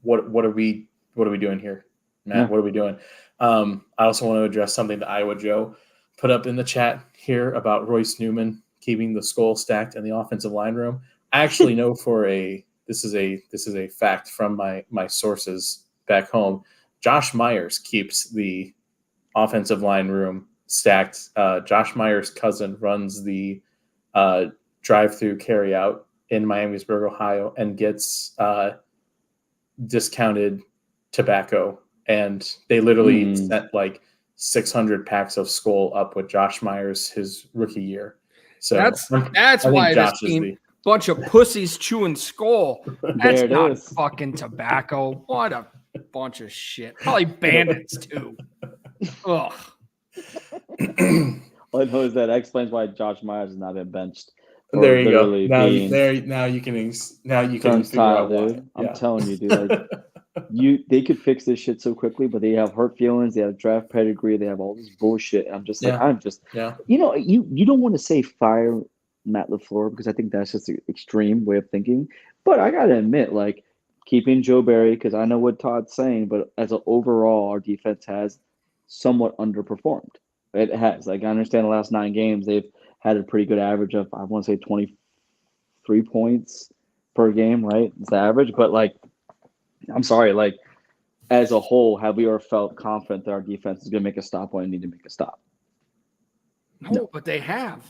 what are we doing here, Matt? Yeah. What are we doing? I also want to address something that Iowa Joe put up in the chat here about Royce Newman keeping the skull stacked in the offensive line room. I actually know this is a fact from my sources back home. Josh Myers keeps the offensive line room stacked. Josh Myers' cousin runs the drive-through carryout in Miamisburg, Ohio, and gets discounted tobacco. And they literally sent like 600 packs of Skull up with Josh Myers his rookie year. So that's why this team bunch of pussies chewing Skull. That's not fucking tobacco. What a bunch of shit. Probably bandits too. Ugh. All I know is that explains why Josh Myers has not been benched. There you go. Now you can figure out why. Dude. I'm telling you, dude. Like, they could fix this shit so quickly, but they have hurt feelings. They have draft pedigree. They have all this bullshit. I'm just like, you know, you don't want to say fire Matt LaFleur because I think that's just an extreme way of thinking. But I gotta admit, like, keeping Joe Barry, because I know what Todd's saying, but as an overall, our defense has somewhat underperformed. It has. Like, I understand the last 9 games they've had a pretty good average of, I want to say, 23 points per game, right? It's the average. But, like, I'm sorry, like, as a whole, have we ever felt confident that our defense is going to make a stop when they need to make a stop? No, but they have.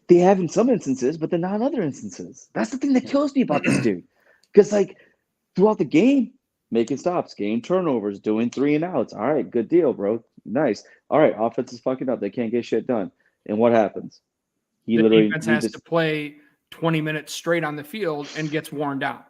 They have in some instances, but they're not in other instances. That's the thing that kills me about this dude. Because like throughout the game, making stops, game turnovers, doing 3-and-outs. All right, good deal, bro. Nice. All right, offense is fucking up. They can't get shit done. And what happens? The defense has to play 20 minutes straight on the field and gets worn down.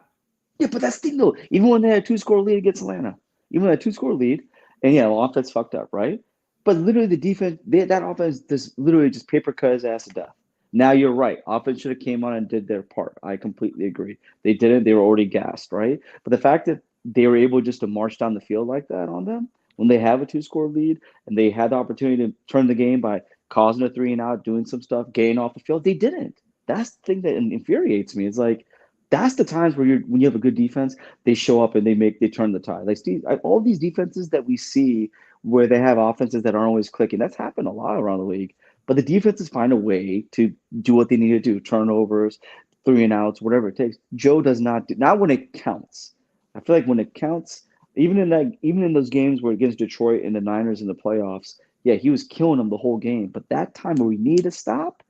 Yeah, but that's the thing though. Even when they had a 2-score lead against Atlanta, even when they had a 2-score lead, and yeah, the offense fucked up, right? But literally the defense, that offense just literally just paper cut his ass to death. Now you're right. Offense should have came on and did their part. I completely agree. They didn't. They were already gassed, right? But the fact that they were able just to march down the field like that on them when they have a 2-score lead and they had the opportunity to turn the game by causing a 3-and-out, doing some stuff, getting off the field, they didn't. That's the thing that infuriates me. It's like that's the times where when you have a good defense, they show up and they turn the tide. Like Steve, all these defenses that we see where they have offenses that aren't always clicking, that's happened a lot around the league. But the defenses find a way to do what they need to do, turnovers, 3-and-outs, whatever it takes. Joe does not do, not when it counts. I feel like when it counts, even in those games where against Detroit and the Niners in the playoffs, yeah, he was killing them the whole game. But that time where we need to stop,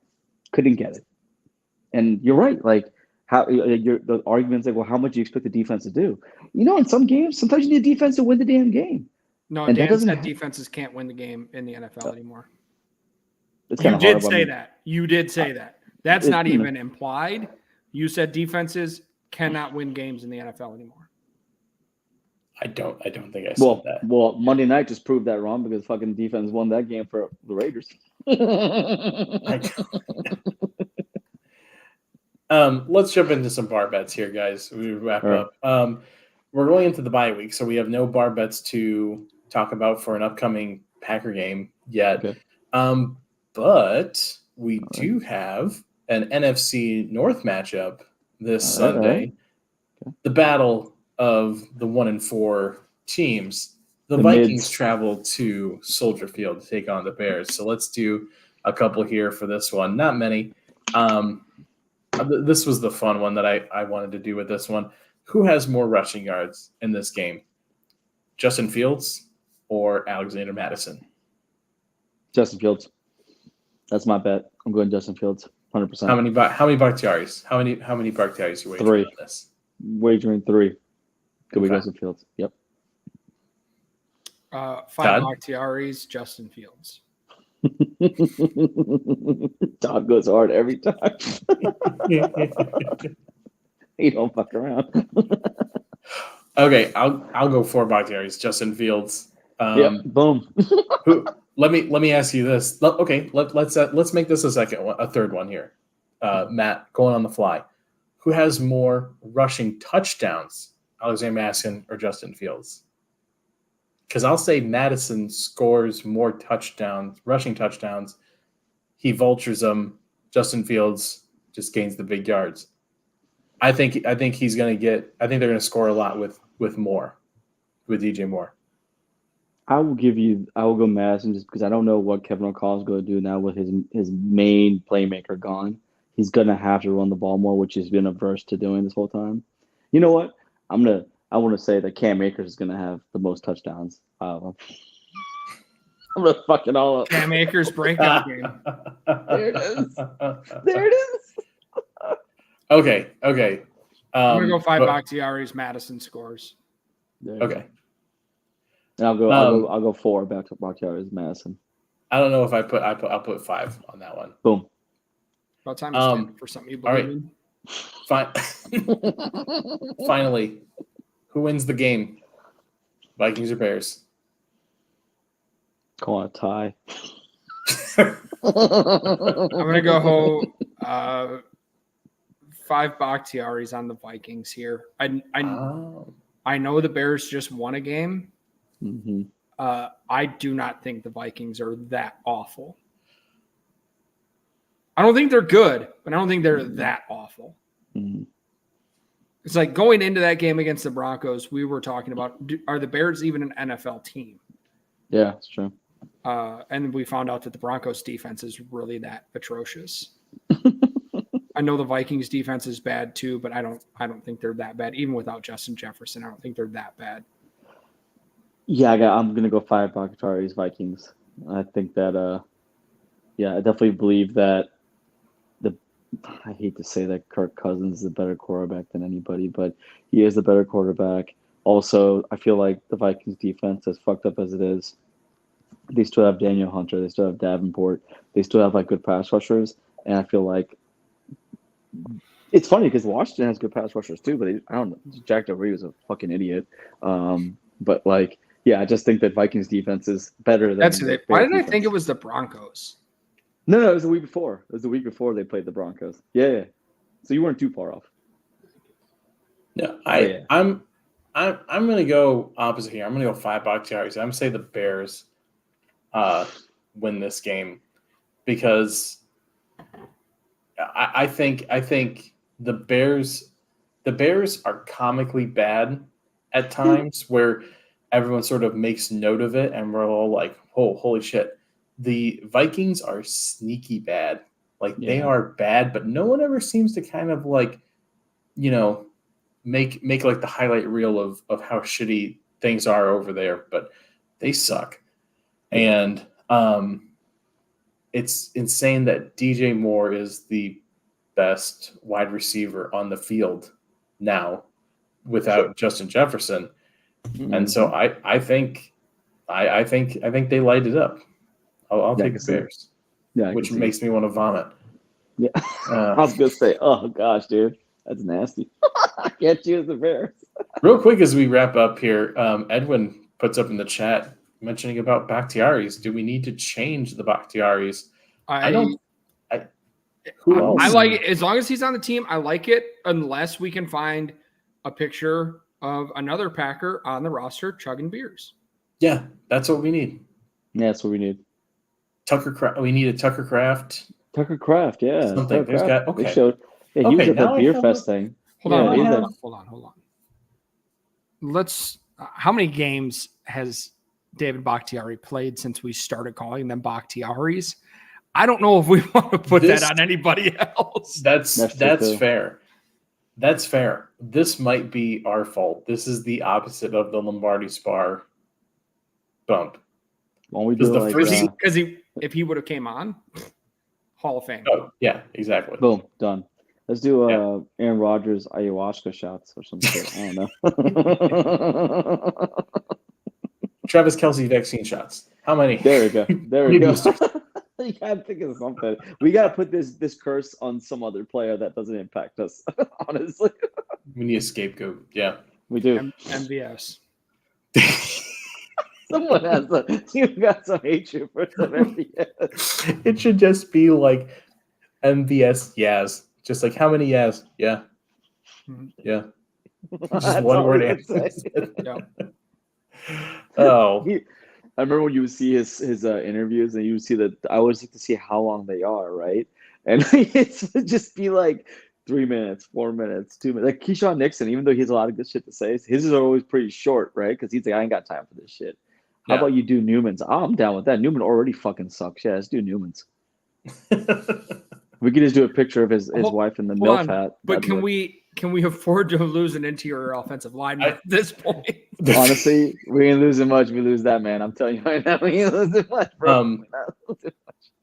couldn't get it. And you're right. Like how the argument's like, well, how much do you expect the defense to do? In some games, sometimes you need a defense to win the damn game. No, and Dan said defenses can't win the game in the NFL anymore. You did say that. You did say that. That's not even implied. You said defenses cannot win games in the NFL anymore. I don't think I said that. Well, Monday night just proved that wrong because fucking defense won that game for the Raiders. Let's jump into some bar bets here, guys. We wrap up. We're going into the bye week, so we have no bar bets to talk about for an upcoming Packer game yet. Okay. But we do have an NFC North matchup this Sunday. Okay. The battle of the 1-4 teams. The Vikings travel to Soldier Field to take on the Bears. So let's do a couple here for this one. Not many. This was the fun one that I wanted to do with this one. Who has more rushing yards in this game? Justin Fields or Alexander Mattison? Justin Fields. That's my bet. I'm going Justin Fields, 100%. How many Bakhtiaris? How many Bakhtiaris you wagering on this? Wagering 3. Could be Justin Fields. Yep. 5 Bakhtiaris, Justin Fields. Todd goes hard every time. He don't fuck around. Okay, I'll go 4 Bakhtiaris, Justin Fields. Boom. Let me ask you this. Okay, let's make this a third one here. Matt, going on the fly. Who has more rushing touchdowns, Alexander Mattison or Justin Fields? Because I'll say Madison scores more touchdowns, rushing touchdowns. He vultures them. Justin Fields just gains the big yards. I think he's going to get. I think they're going to score a lot with DJ Moore. I will go Madison just because I don't know what Kevin O'Connell's going to do now with his main playmaker gone. He's going to have to run the ball more, which he's been averse to doing this whole time. You know what? I want to say that Cam Akers is going to have the most touchdowns. I'm going to fuck it all up. Cam Akers breakout game. There it is. Okay. I'm going to go 5 Bakhtiaris, Madison scores. Okay. And I'll go 4 Bakhtiaris, Madison. I don't know if I'll put 5 on that one. Boom. About time to stand for something you believe in. Finally, who wins the game? Vikings or Bears? Call it a tie. I'm gonna go 5 Bakhtiaris on the Vikings here. I know the Bears just won a game. Mm-hmm. I do not think the Vikings are that awful. I don't think they're good, but I don't think they're that awful. Mm-hmm. It's like going into that game against the Broncos, we were talking about, are the Bears even an NFL team? Yeah, it's true. And we found out that the Broncos defense is really that atrocious. I know the Vikings defense is bad too, but I don't think they're that bad. Even without Justin Jefferson, I don't think they're that bad. Yeah, I'm gonna go 5 Bakhtiaris Vikings. I think that I definitely believe that I hate to say that Kirk Cousins is a better quarterback than anybody, but he is the better quarterback. Also, I feel like the Vikings defense, as fucked up as it is, they still have Daniel Hunter, they still have Davenport, they still have like good pass rushers, and I feel like it's funny because Washington has good pass rushers too, but I don't know. Jack Del Rio is a fucking idiot. But like, yeah, I just think that Vikings defense is better than That's the it. Why Bears did I defense. think it was the Broncos? No, it was the week before. It was the week before they played the Broncos. Yeah. So you weren't too far off. No, yeah. I'm gonna go opposite here. I'm gonna go 5 Bakhtiaris. I'm gonna say the Bears win this game because I think the Bears are comically bad at times where everyone sort of makes note of it and we're all like, oh, holy shit. The Vikings are sneaky bad. Like they are bad, but no one ever seems to kind of like, make like the highlight reel of how shitty things are over there, but they suck. And it's insane that DJ Moore is the best wide receiver on the field now without Justin Jefferson. And so I think they light it up. I'll take the Bears. Yeah, which makes me want to vomit. Yeah. I was gonna say, oh gosh, dude, that's nasty. I can't choose the Bears. Real quick as we wrap up here, Edwin puts up in the chat mentioning about Bakhtiaris. Do we need to change the Bakhtiaris? Who else? I like it as long as he's on the team. I like it unless we can find a picture of another Packer on the roster chugging beers. Yeah, that's what we need. Yeah, that's what we need. We need a Tucker Kraft. Tucker Kraft, yeah. Something. Tucker Kraft. Okay. They showed. Yeah, he was at the beer fest thing. Hold on. How many games has David Bakhtiari played since we started calling them Bakhtiaris? I don't know if we want to put that on anybody else. That's fair. That's fair. This might be our fault. This is the opposite of the Lombardi Spar bump. Why don't we do it because if he would have came on, Hall of Fame. Oh, yeah, exactly. Boom, done. Let's do Aaron Rodgers ayahuasca shots or some shit. I don't know. Travis Kelce vaccine shots. How many? There we go. There we go. You gotta think of something. We gotta put this curse on some other player that doesn't impact us. Honestly, we need a scapegoat. Yeah, we do. MVS. Someone you've got some hatred for some MVS. It should just be like MVS Yaz. Just like how many Yaz? Yeah. Yeah. Just one word answer. Oh. I remember when you would see his interviews and you would see that I always like to see how long they are, right? And it would just be like 3 minutes, 4 minutes, 2 minutes. Like Keyshawn Nixon, even though he has a lot of good shit to say, his are always pretty short, right? Because he's like, I ain't got time for this shit. How about you do Newman's? Oh, I'm down with that. Newman already fucking sucks. Yeah, let's do Newman's. We could just do a picture of his wife in the MILF hat. But can we afford to lose an interior offensive line at this point? Honestly, we ain't losing much. We lose that, man. I'm telling you right now, we ain't losing much, bro.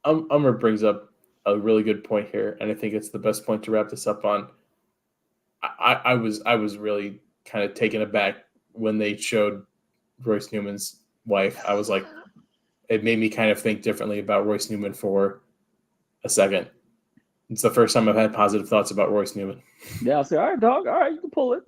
Umar brings up a really good point here, and I think it's the best point to wrap this up on. I was really kind of taken aback when they showed Royce Newman's wife. I was like, it made me kind of think differently about Royce Newman for a second. It's the first time I've had positive thoughts about Royce Newman. Yeah, I was like, all right, dog. All right, you can pull it.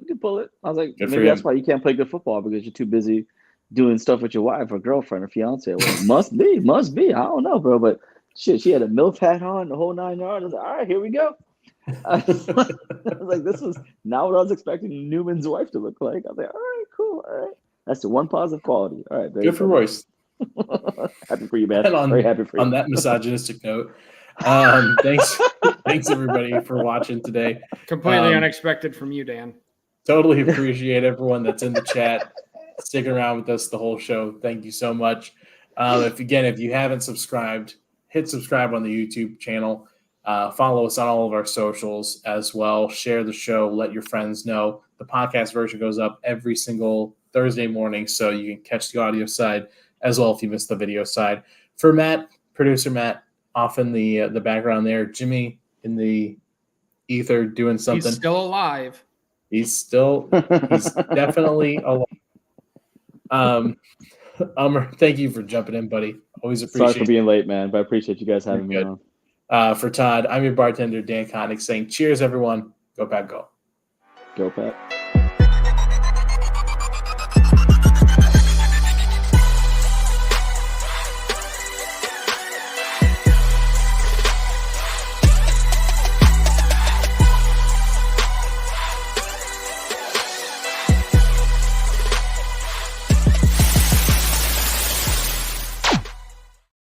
I was like, maybe that's why you can't play good football because you're too busy doing stuff with your wife or girlfriend or fiance. Well, must be. I don't know, bro. But shit, she had a MILF hat on, the whole 9 yards. I was like, all right, here we go. I was like, this was not what I was expecting Newman's wife to look like. I was like, all right, cool. All right. That's the one positive quality. All right. Good for Royce. Happy for you, man. And very happy for you. On that misogynistic note, thanks everybody for watching today. Completely unexpected from you, Dan. Totally appreciate everyone that's in the chat sticking around with us the whole show. Thank you so much. If you haven't subscribed, hit subscribe on the YouTube channel. Follow us on all of our socials as well. Share the show. Let your friends know. The podcast version goes up every single Thursday morning, so you can catch the audio side as well if you missed the video side. For Matt, producer Matt, off in the background there, Jimmy in the ether doing something. He's still alive. He's definitely alive. Umar, thank you for jumping in, buddy. Always appreciate Sorry for being late, man, but I appreciate you guys having me You're on. For Todd, I'm your bartender, Dan Connick, saying cheers, everyone. Go Pack, go. Go Pat.